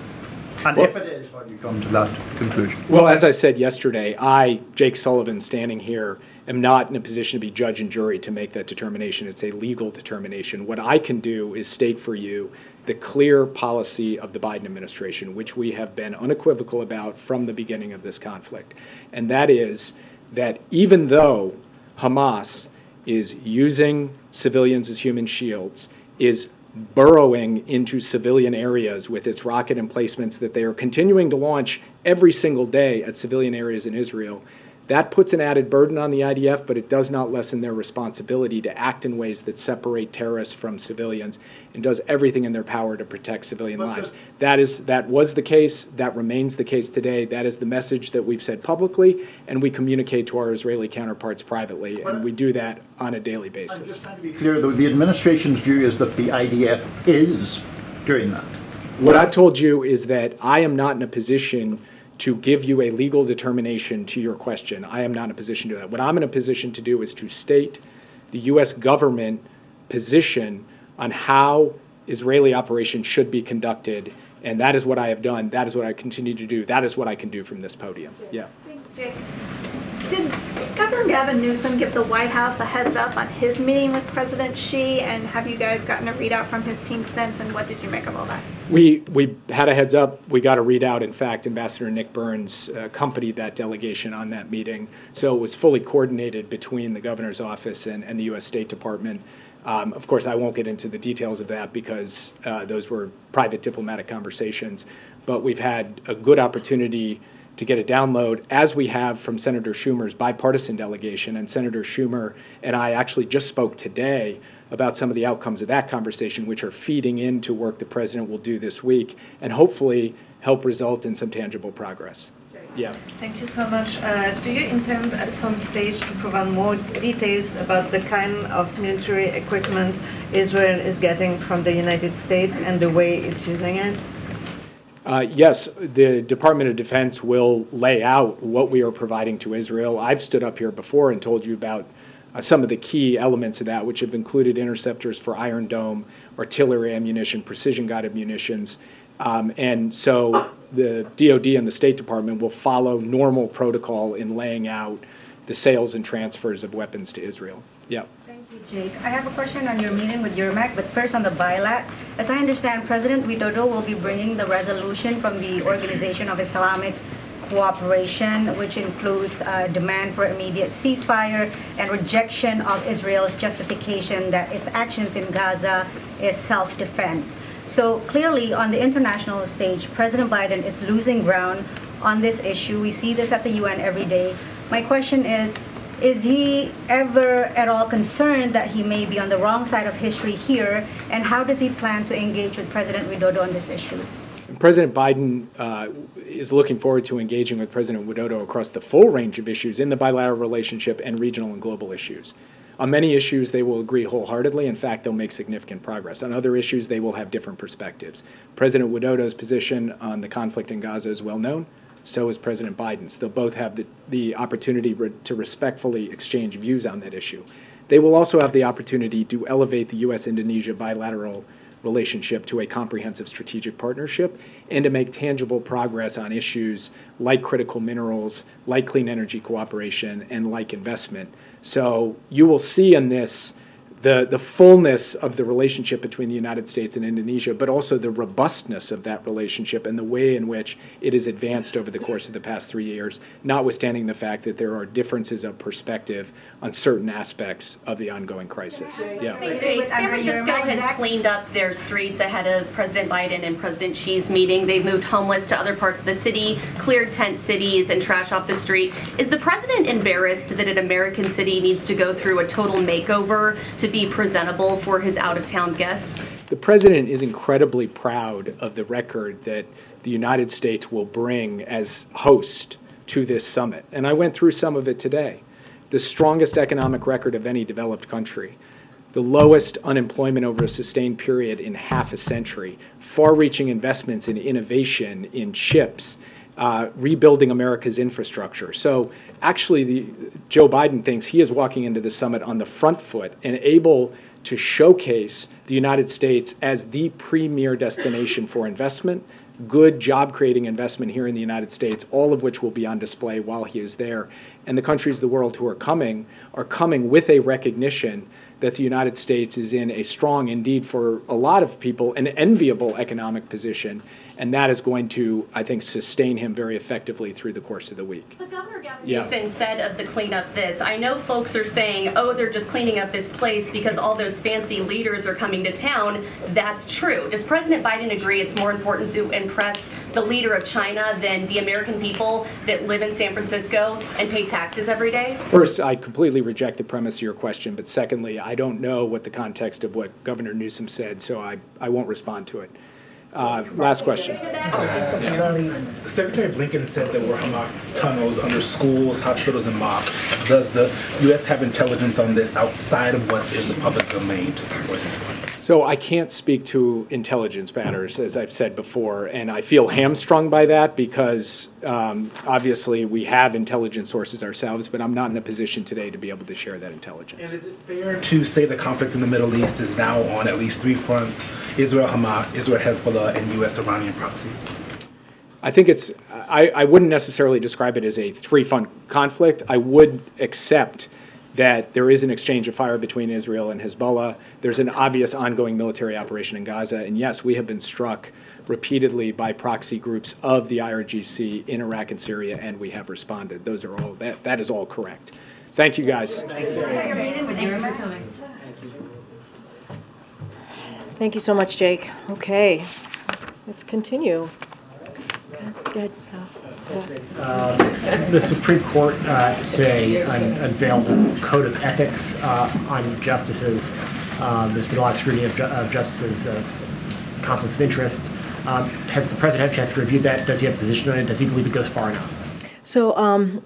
And if it is, how do you come to that conclusion? Well, as I said yesterday, I, Jake Sullivan, standing here, am not in a position to be judge and jury to make that determination. It's a legal determination. What I can do is state for you the clear policy of the Biden administration, which we have been unequivocal about from the beginning of this conflict. And that is that even though Hamas is using civilians as human shields, is burrowing into civilian areas with its rocket emplacements that they are continuing to launch every single day at civilian areas in Israel, That puts an added burden on the IDF, but it does not lessen their responsibility to act in ways that separate terrorists from civilians and does everything in their power to protect civilian lives. That was the case. That remains the case today. That is the message that we've said publicly, and we communicate to our Israeli counterparts privately, and we do that on a daily basis. To be clear, though, the administration's view is that the IDF is doing that. What I've told you is that I am not in a position to give you a legal determination to your question. I am not in a position to do that. What I'm in a position to do is to state the U.S. government position on how Israeli operations should be conducted, and that is what I have done. That is what I continue to do. That is what I can do from this podium. Yeah. Thanks, Jake. Did Governor Gavin Newsom give the White House a heads up on his meeting with President Xi, and have you guys gotten a readout from his team since, and what did you make of all that? We had a heads up. We got a readout. In fact, Ambassador Nick Burns accompanied that delegation on that meeting. So it was fully coordinated between the governor's office and the U.S. State Department. Of course, I won't get into the details of that because those were private diplomatic conversations. But we've had a good opportunity to get a download, as we have from Senator Schumer's bipartisan delegation. And Senator Schumer and I actually just spoke today about some of the outcomes of that conversation, which are feeding into work the president will do this week and hopefully help result in some tangible progress. Yeah. Thank you so much. Do you intend at some stage to provide more details about the kind of military equipment Israel is getting from the United States and the way it's using it? Yes, the Department of Defense will lay out what we are providing to Israel. I've stood up here before and told you about some of the key elements of that, which have included interceptors for Iron Dome, artillery ammunition, precision-guided munitions. And so the DoD and the State Department will follow normal protocol in laying out the sales and transfers of weapons to Israel. Yeah. Thank you, Jake. I have a question on your meeting with Yermak, but first on the bilat. As I understand, President Widodo will be bringing the resolution from the Organization of Islamic Cooperation, which includes demand for immediate ceasefire and rejection of Israel's justification that its actions in Gaza is self-defense. So clearly, on the international stage, President Biden is losing ground on this issue. We see this at the UN every day. My question is he ever at all concerned that he may be on the wrong side of history here? And how does he plan to engage with President Widodo on this issue? President Biden is looking forward to engaging with President Widodo across the full range of issues in the bilateral relationship and regional and global issues. On many issues, they will agree wholeheartedly. In fact, they'll make significant progress. On other issues, they will have different perspectives. President Widodo's position on the conflict in Gaza is well known. So is President Biden's. They'll both have the opportunity to respectfully exchange views on that issue. They will also have the opportunity to elevate the U.S.-Indonesia bilateral relationship to a comprehensive strategic partnership and to make tangible progress on issues like critical minerals, like clean energy cooperation, and like investment. So you will see in this the fullness of the relationship between the United States and Indonesia, but also the robustness of that relationship and the way in which it has advanced over the course of the past 3 years, notwithstanding the fact that there are differences of perspective on certain aspects of the ongoing crisis. Yeah. Thanks, Jake. San Francisco has cleaned up their streets ahead of President Biden and President Xi's meeting. They've moved homeless to other parts of the city, cleared tent cities, and trash off the street. Is the president embarrassed that an American city needs to go through a total makeover to be presentable for his out-of-town guests? The president is incredibly proud of the record that the United States will bring as host to this summit. And I went through some of it today. The strongest economic record of any developed country, the lowest unemployment over a sustained period in half a century, far-reaching investments in innovation, in chips, rebuilding America's infrastructure. So actually, Joe Biden thinks he is walking into the summit on the front foot and able to showcase the United States as the premier destination for investment, good job-creating investment here in the United States, all of which will be on display while he is there. And the countries of the world who are coming with a recognition that the United States is in a strong, indeed for a lot of people, an enviable economic position, and that is going to, I think, sustain him very effectively through the course of the week. But Governor Gavin Newsom said of the cleanup this, I know folks are saying, oh, they're just cleaning up this place because all those fancy leaders are coming to town. That's true. Does President Biden agree it's more important to impress the leader of China than the American people that live in San Francisco and pay taxes every day? First, I completely reject the premise of your question, but secondly, I don't know what the context of what Governor Newsom said, so I won't respond to it. Last question. Secretary Blinken said there were Hamas tunnels under schools, hospitals, and mosques. Does the U.S. have intelligence on this outside of what's in the public domain to support this claim? So I can't speak to intelligence matters, as I've said before, and I feel hamstrung by that because obviously we have intelligence sources ourselves, but I'm not in a position today to be able to share that intelligence. And is it fair to say the conflict in the Middle East is now on at least 3 fronts: Israel, Hamas, Israel, Hezbollah, and U.S. Iranian proxies? I think it's, I wouldn't necessarily describe it as a 3-front conflict. I would accept that there is an exchange of fire between Israel and Hezbollah. There's an obvious ongoing military operation in Gaza. And yes, we have been struck repeatedly by proxy groups of the IRGC in Iraq and Syria, and we have responded. Those are all, that is all correct. Thank you, guys. Thank you so much, Jake. Okay, let's continue. Go ahead. The Supreme Court today unveiled a code of ethics on justices. There's been a lot of scrutiny of justices' conflicts of interest. Has the president had a chance to review that? Does he have a position on it? Does he believe it goes far enough? So I'm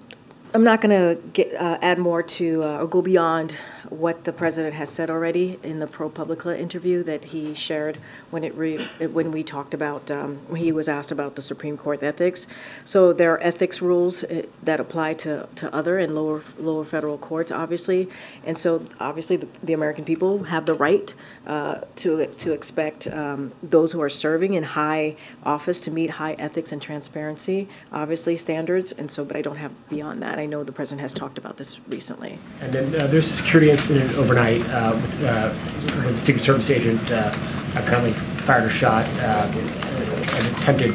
not going to add more to or go beyond what the president has said already in the ProPublica interview that he shared when we talked about when he was asked about the Supreme Court ethics. So there are ethics rules that apply to other and lower federal courts, obviously, and so obviously the American people have the right to expect those who are serving in high office to meet high ethics and transparency, obviously standards, and so but I don't have beyond that. I know the president has talked about this recently. And then there's a security incident overnight with the Secret Service agent apparently fired a shot, an attempted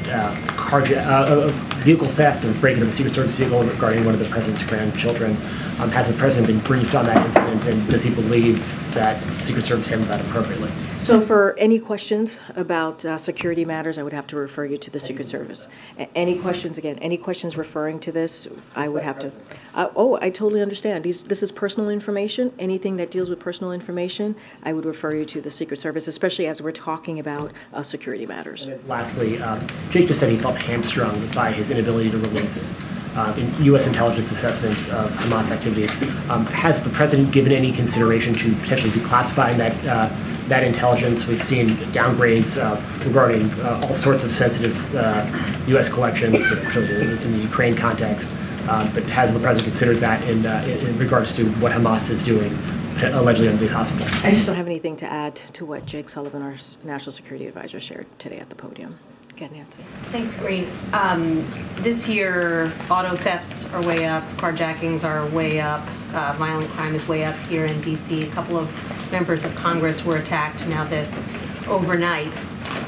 vehicle theft and breaking into the Secret Service vehicle regarding one of the president's grandchildren. Has the president been briefed on that incident, and does he believe that the Secret Service handled that appropriately? So for any questions about security matters, I would have to refer you to the Secret Service. Any questions, again, any questions referring to this, I would have to, I totally understand. This is personal information. Anything that deals with personal information, I would refer you to the Secret Service, especially as we're talking about security matters. And lastly, Jake just said he felt hamstrung by his inability to release in U.S. intelligence assessments of Hamas activities. Has the president given any consideration to potentially declassifying that intelligence? We've seen downgrades regarding all sorts of sensitive U.S. collections, particularly in the Ukraine context. But has the president considered that in regards to what Hamas is doing allegedly on these hospitals? I just don't have anything to add to what Jake Sullivan, our National Security Advisor, shared today at the podium. Again, Nancy. Thanks, Green. This year, auto thefts are way up, carjackings are way up, violent crime is way up here in D.C. A couple of members of Congress were attacked, now this, overnight.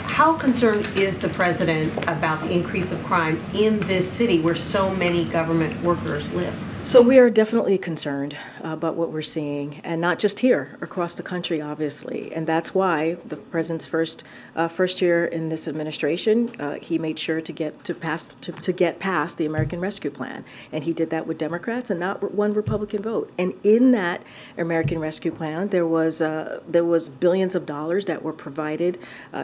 How concerned is the president about the increase of crime in this city where so many government workers live? So we are definitely concerned about what we're seeing, and not just here, across the country, obviously. And that's why the president's first year in this administration, he made sure to get past the American Rescue Plan, and he did that with Democrats and not one Republican vote. And in that American Rescue Plan, there was billions of dollars that were provided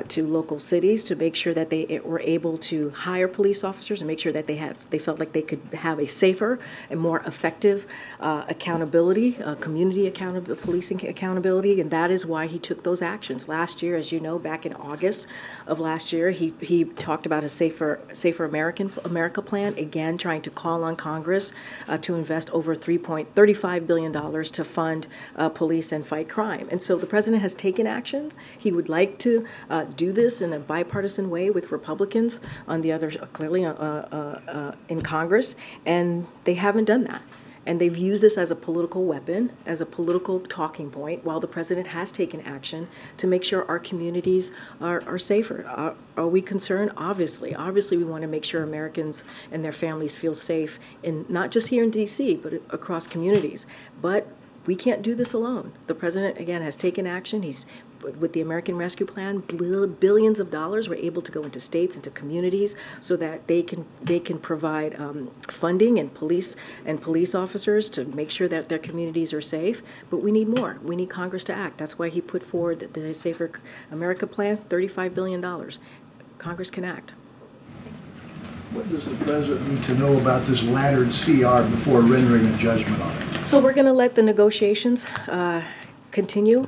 to local cities to make sure that they were able to hire police officers and make sure that they felt like they could have a safer and more effective accountability, community accountability, policing accountability, and that is why he took those actions. Last year, as you know, back in August of last year, he talked about a Safer America plan, again trying to call on Congress to invest over $3.35 billion to fund police and fight crime. And so the president has taken actions. He would like to do this in a bipartisan way with Republicans on the other, clearly in Congress, and they haven't done that. And they've used this as a political weapon, as a political talking point, while the president has taken action to make sure our communities are safer. Are we concerned? Obviously. Obviously, we want to make sure Americans and their families feel safe, in not just here in D.C., but across communities. But we can't do this alone. The president, again, has taken action. He's, with the American Rescue Plan, billions of dollars were able to go into states, into communities, so that they can provide funding and police officers to make sure that their communities are safe. But we need more. We need Congress to act. That's why he put forward the Safer America Plan, $35 billion. Congress can act. What does the president need to know about this laddered CR before rendering a judgment on it? So we're going to let the negotiations continue.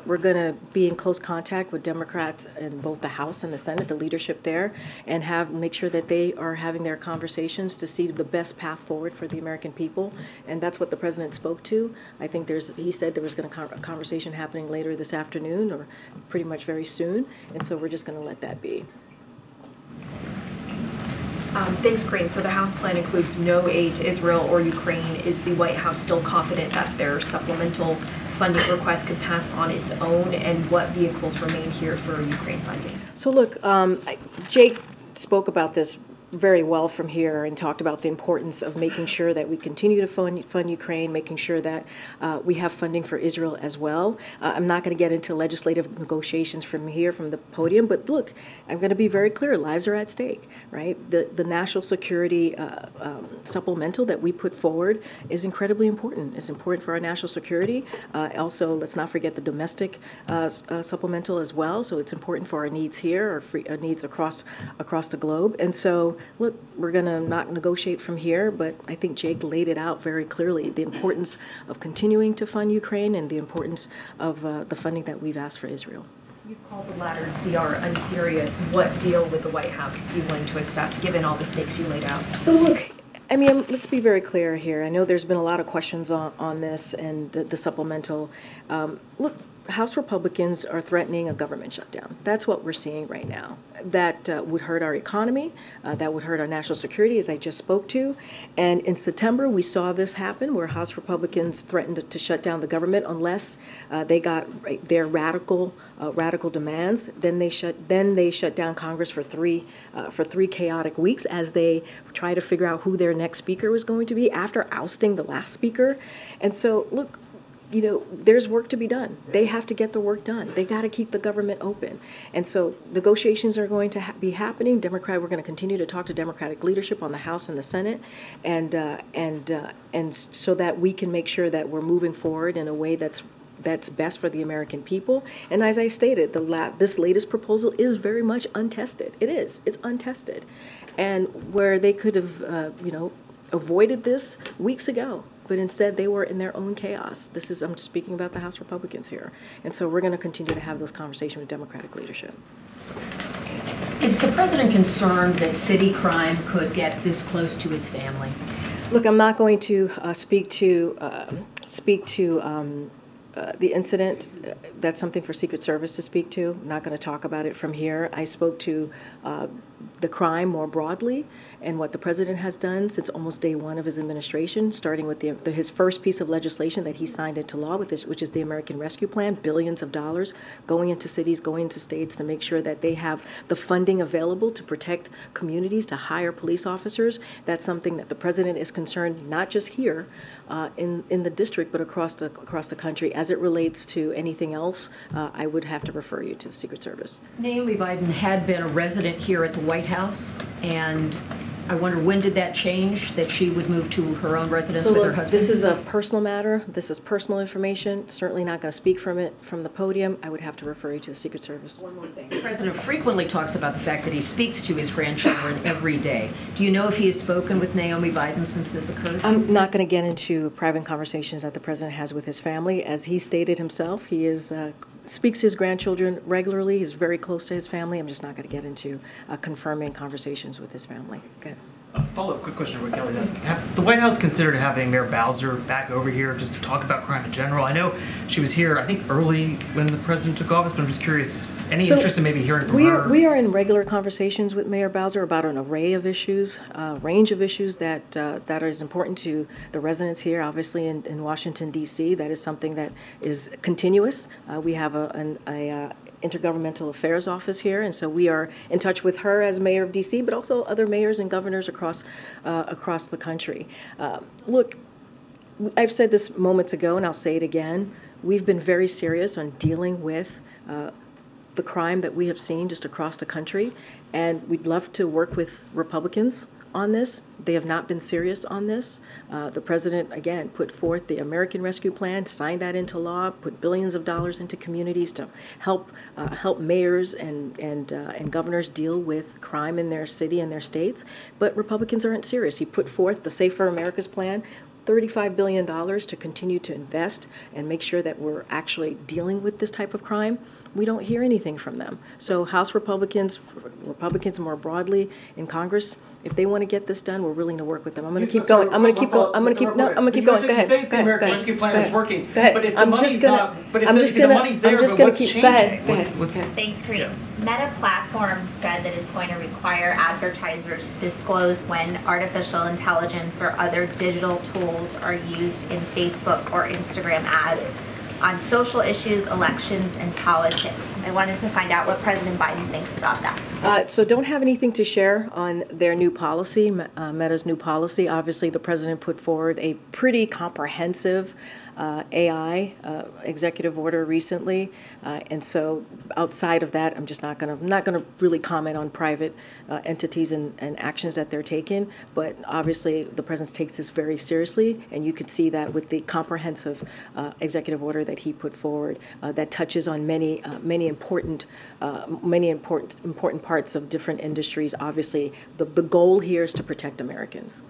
We're going to be in close contact with Democrats in both the House and the Senate, the leadership there, and make sure that they are having their conversations to see the best path forward for the American people. And that's what the president spoke to. I think he said there was going to a conversation happening later this afternoon, or pretty much very soon. And so we're just going to let that be. Thanks, Corinne. So the House plan includes no aid to Israel or Ukraine. Is the White House still confident that their supplemental funding request can pass on its own? And what vehicles remain here for Ukraine funding? So look, Jake spoke about this very well from here and talked about the importance of making sure that we continue to fund Ukraine, making sure that we have funding for Israel as well. I'm not going to get into legislative negotiations from here, from the podium, but look, I'm going to be very clear. Lives are at stake, right? The national security supplemental that we put forward is incredibly important. It's important for our national security. Also, let's not forget the domestic supplemental as well. So it's important for our needs here, our needs across the globe. And so look, we're going to not negotiate from here, but I think Jake laid it out very clearly, the importance of continuing to fund Ukraine and the importance of the funding that we've asked for Israel. You've called the laddered CR unserious. What deal would the White House be willing to accept, given all the stakes you laid out? So look, I mean, let's be very clear here. I know there's been a lot of questions on this and the supplemental. Look, House Republicans are threatening a government shutdown. That's what we're seeing right now. That would hurt our economy. That would hurt our national security, as I just spoke to. And in September, we saw this happen, where House Republicans threatened to shut down the government unless they got their radical demands. Then they shut down Congress for three chaotic weeks as they try to figure out who their next speaker was going to be after ousting the last speaker. And so, look, you know, there's work to be done. They have to get the work done. They got to keep the government open. And so negotiations are going to be happening. We're going to continue to talk to Democratic leadership on the House and the Senate, and so that we can make sure that we're moving forward in a way that's best for the American people. And as I stated, this latest proposal is very much untested. It is. It's untested. And where they could have, avoided this weeks ago, but instead they were in their own chaos. I'm speaking about the House Republicans here. And so we're going to continue to have those conversations with Democratic leadership. Is the president concerned that city crime could get this close to his family? Look, I'm not going to speak to the incident. That's something for Secret Service to speak to. I'm not going to talk about it from here. I spoke to the crime more broadly and what the president has done since almost day one of his administration, starting with his first piece of legislation that he signed into law, which is the American Rescue Plan, billions of dollars going into cities, going into states to make sure that they have the funding available to protect communities, to hire police officers. That's something that the president is concerned, not just here in the district, but across the country. As it relates to anything else, I would have to refer you to the Secret Service. Naomi Biden had been a resident here at the White House, and I wonder, when did that change, that she would move to her own residence with her husband? This is a personal matter. This is personal information. Certainly not going to speak from the podium. I would have to refer you to the Secret Service. One more thing. The president frequently talks about the fact that he speaks to his grandchildren every day. Do you know if he has spoken with Naomi Biden since this occurred? I'm not going to get into private conversations that the president has with his family. As he stated himself, he speaks to his grandchildren regularly. He's very close to his family. I'm just not going to get into confirming conversations with his family. Okay. Follow-up quick question for Kelly. Has the White House considered having Mayor Bowser back over here just to talk about crime in general? I know she was here, I think, early when the president took office, but I'm just curious, any interest in maybe hearing from her? We are in regular conversations with Mayor Bowser about an array of issues, range of issues that is important to the residents here, obviously in Washington, D.C. That is something that is continuous. We have a Intergovernmental Affairs Office here, and so we are in touch with her as mayor of D.C., but also other mayors and governors across the country. Look, I've said this moments ago, and I'll say it again. We've been very serious on dealing with the crime that we have seen just across the country, and we'd love to work with Republicans on this. They have not been serious on this. The president, again, put forth the American Rescue Plan, signed that into law, put billions of dollars into communities to help mayors and governors deal with crime in their city and their states. But Republicans aren't serious. He put forth the Safe for America's Plan, $35 billion to continue to invest and make sure that we're actually dealing with this type of crime. We don't hear anything from them. So House Republicans more broadly in Congress, if they want to get this done, we're willing to work with them. I'm going to keep going. I'm going to keep going. I'm going to keep going. Go ahead. You say the American Rescue Plan is working, but if the money's not, but if the money's there, but what's changing? Go ahead. Thanks, Kareem. Meta Platforms said that it's going to require advertisers to disclose when artificial intelligence or other digital tools are used in Facebook or Instagram ads on social issues, elections, and politics. I wanted to find out what President Biden thinks about that. So don't have anything to share on their new policy, Meta's new policy. Obviously, the president put forward a pretty comprehensive AI executive order recently, and so outside of that, I'm just not going to really comment on private entities and actions that they're taking. But obviously, the president takes this very seriously, and you could see that with the comprehensive executive order that he put forward that touches on many important parts of different industries. Obviously, the goal here is to protect Americans.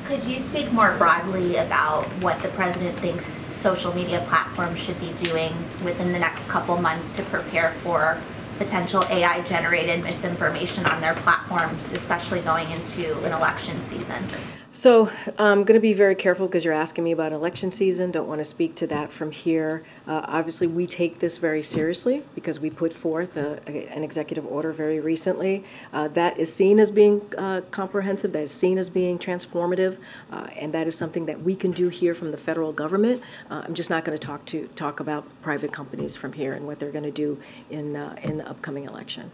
Could you speak more broadly about what the president thinks social media platforms should be doing within the next couple months to prepare for potential AI-generated misinformation on their platforms, especially going into an election season? So I'm going to be very careful because you're asking me about election season. Don't want to speak to that from here. Obviously, we take this very seriously because we put forth an executive order very recently that is seen as being comprehensive, that is seen as being transformative, and that is something that we can do here from the federal government. I'm just not going to talk about private companies from here and what they're going to do in the upcoming election.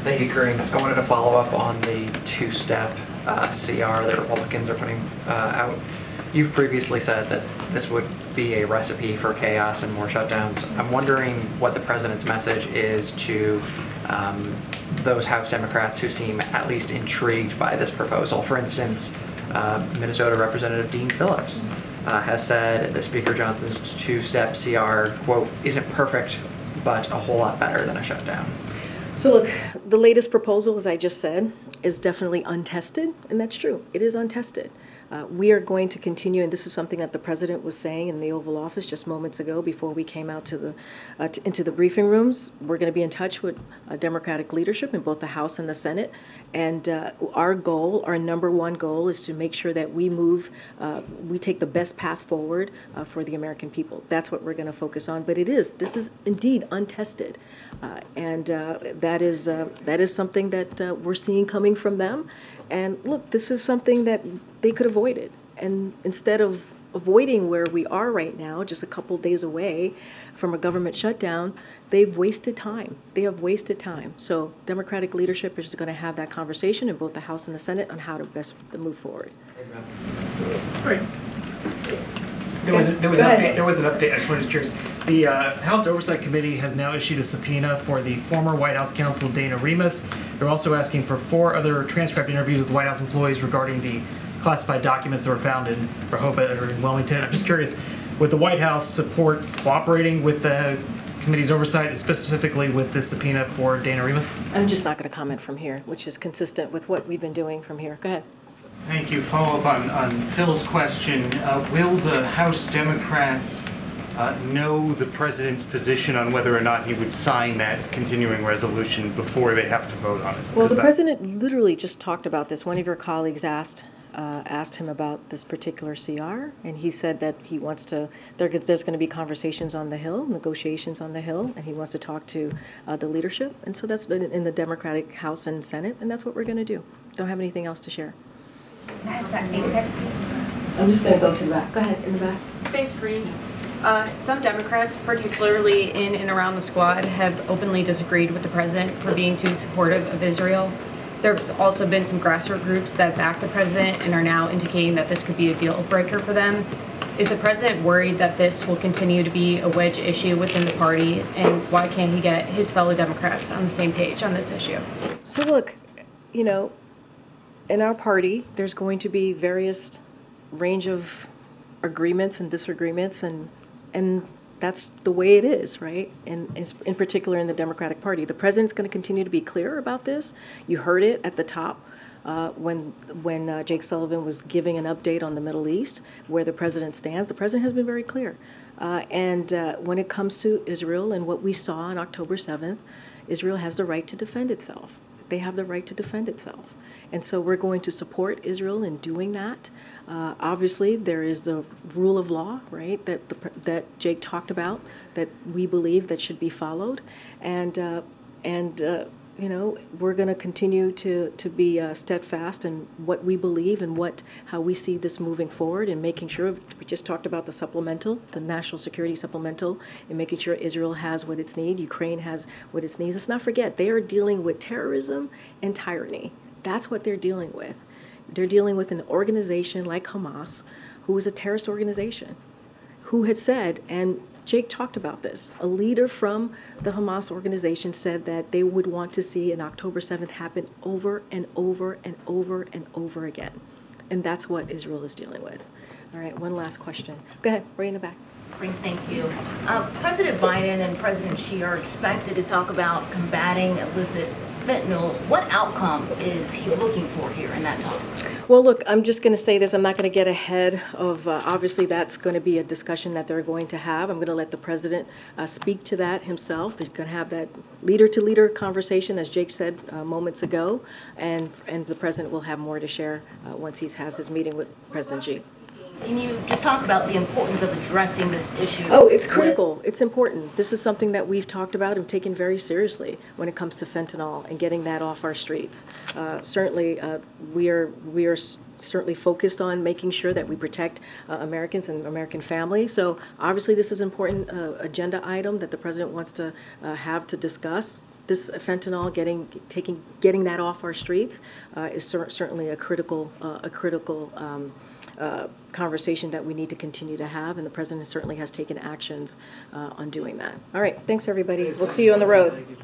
Thank you, Kareem. I wanted to follow up on the two-step CR that Republicans are putting out. You've previously said that this would be a recipe for chaos and more shutdowns. I'm wondering what the president's message is to those House Democrats who seem at least intrigued by this proposal. For instance, Minnesota Representative Dean Phillips has said that Speaker Johnson's two-step CR, quote, isn't perfect, but a whole lot better than a shutdown. So look, the latest proposal, as I just said, is definitely untested, and that's true. It is untested. We are going to continue, and this is something that the president was saying in the Oval Office just moments ago before we came out to into the briefing rooms. We're going to be in touch with Democratic leadership in both the House and the Senate, and our goal, our number one goal, is to make sure that we take the best path forward for the American people. That's what we're going to focus on. But this is indeed untested, and that is something that we're seeing coming from them. And look, this is something that they could avoid it. And instead of avoiding where we are right now, just a couple days away from a government shutdown, they've wasted time. They have wasted time. So Democratic leadership is going to have that conversation in both the House and the Senate on how to best move forward. Great. There was an update. I just wanted to be curious. The House Oversight Committee has now issued a subpoena for the former White House counsel Dana Remus. They're also asking for 4 other transcribed interviews with White House employees regarding the classified documents that were found in Rehoboth or in Wilmington. I'm just curious, would the White House support cooperating with the committee's oversight, specifically with this subpoena for Dana Remus? I'm just not going to comment from here, which is consistent with what we've been doing from here. Go ahead. Thank you. Follow up on Phil's question. Will the House Democrats know the president's position on whether or not he would sign that continuing resolution before they have to vote on it? Well, the president literally just talked about this. One of your colleagues asked him about this particular CR, and he said that he wants to, there's going to be conversations on the Hill, negotiations on the Hill, and he wants to talk to the leadership. And so that's in the Democratic House and Senate, and that's what we're going to do. Don't have anything else to share. I'm just going to go to the back. Go ahead, in the back. Thanks, Green. Some Democrats, particularly in and around the squad, have openly disagreed with the president for being too supportive of Israel. There's also been some grassroots groups that back the president and are now indicating that this could be a deal breaker for them. Is the president worried that this will continue to be a wedge issue within the party, and why can't he get his fellow Democrats on the same page on this issue? So look, you know, in our party, there's going to be various range of agreements and disagreements, and that's the way it is, right? And in particular in the Democratic Party. The president's going to continue to be clear about this. You heard it at the top when Jake Sullivan was giving an update on the Middle East, where the president stands. The president has been very clear. And when it comes to Israel and what we saw on October 7th, Israel has the right to defend itself. They have the right to defend itself. And so we're going to support Israel in doing that. Obviously, there is the rule of law, right, that Jake talked about, that we believe that should be followed. And you know, we're going to continue to be steadfast in what we believe and how we see this moving forward, and making sure, we just talked about the supplemental, the national security supplemental, and making sure Israel has what it needs, Ukraine has what it needs. Let's not forget, they are dealing with terrorism and tyranny. That's what they're dealing with. They're dealing with an organization like Hamas, who is a terrorist organization, who had said, and Jake talked about this, a leader from the Hamas organization said that they would want to see an October 7th happen over and over and over and over again. And that's what Israel is dealing with. All right, one last question. Go ahead, right in the back. Great, thank you. President Biden and President Xi are expected to talk about combating illicit fentanyl. What outcome is he looking for here in that talk? Well, look, I'm just going to say this. I'm not going to get ahead of, obviously, that's going to be a discussion that they're going to have. I'm going to let the president speak to that himself. They're going to have that leader-to-leader conversation, as Jake said moments ago, and the president will have more to share once he has his meeting with President Xi. Can you just talk about the importance of addressing this issue? Oh, it's critical. It's important. This is something that we've talked about and taken very seriously when it comes to fentanyl and getting that off our streets. Certainly, we are certainly focused on making sure that we protect Americans and American families. So obviously, this is an important agenda item that the president wants to have to discuss. This fentanyl, getting that off our streets is certainly a critical conversation that we need to continue to have, and the president certainly has taken actions on doing that. All right, thanks everybody. We'll see you on the road.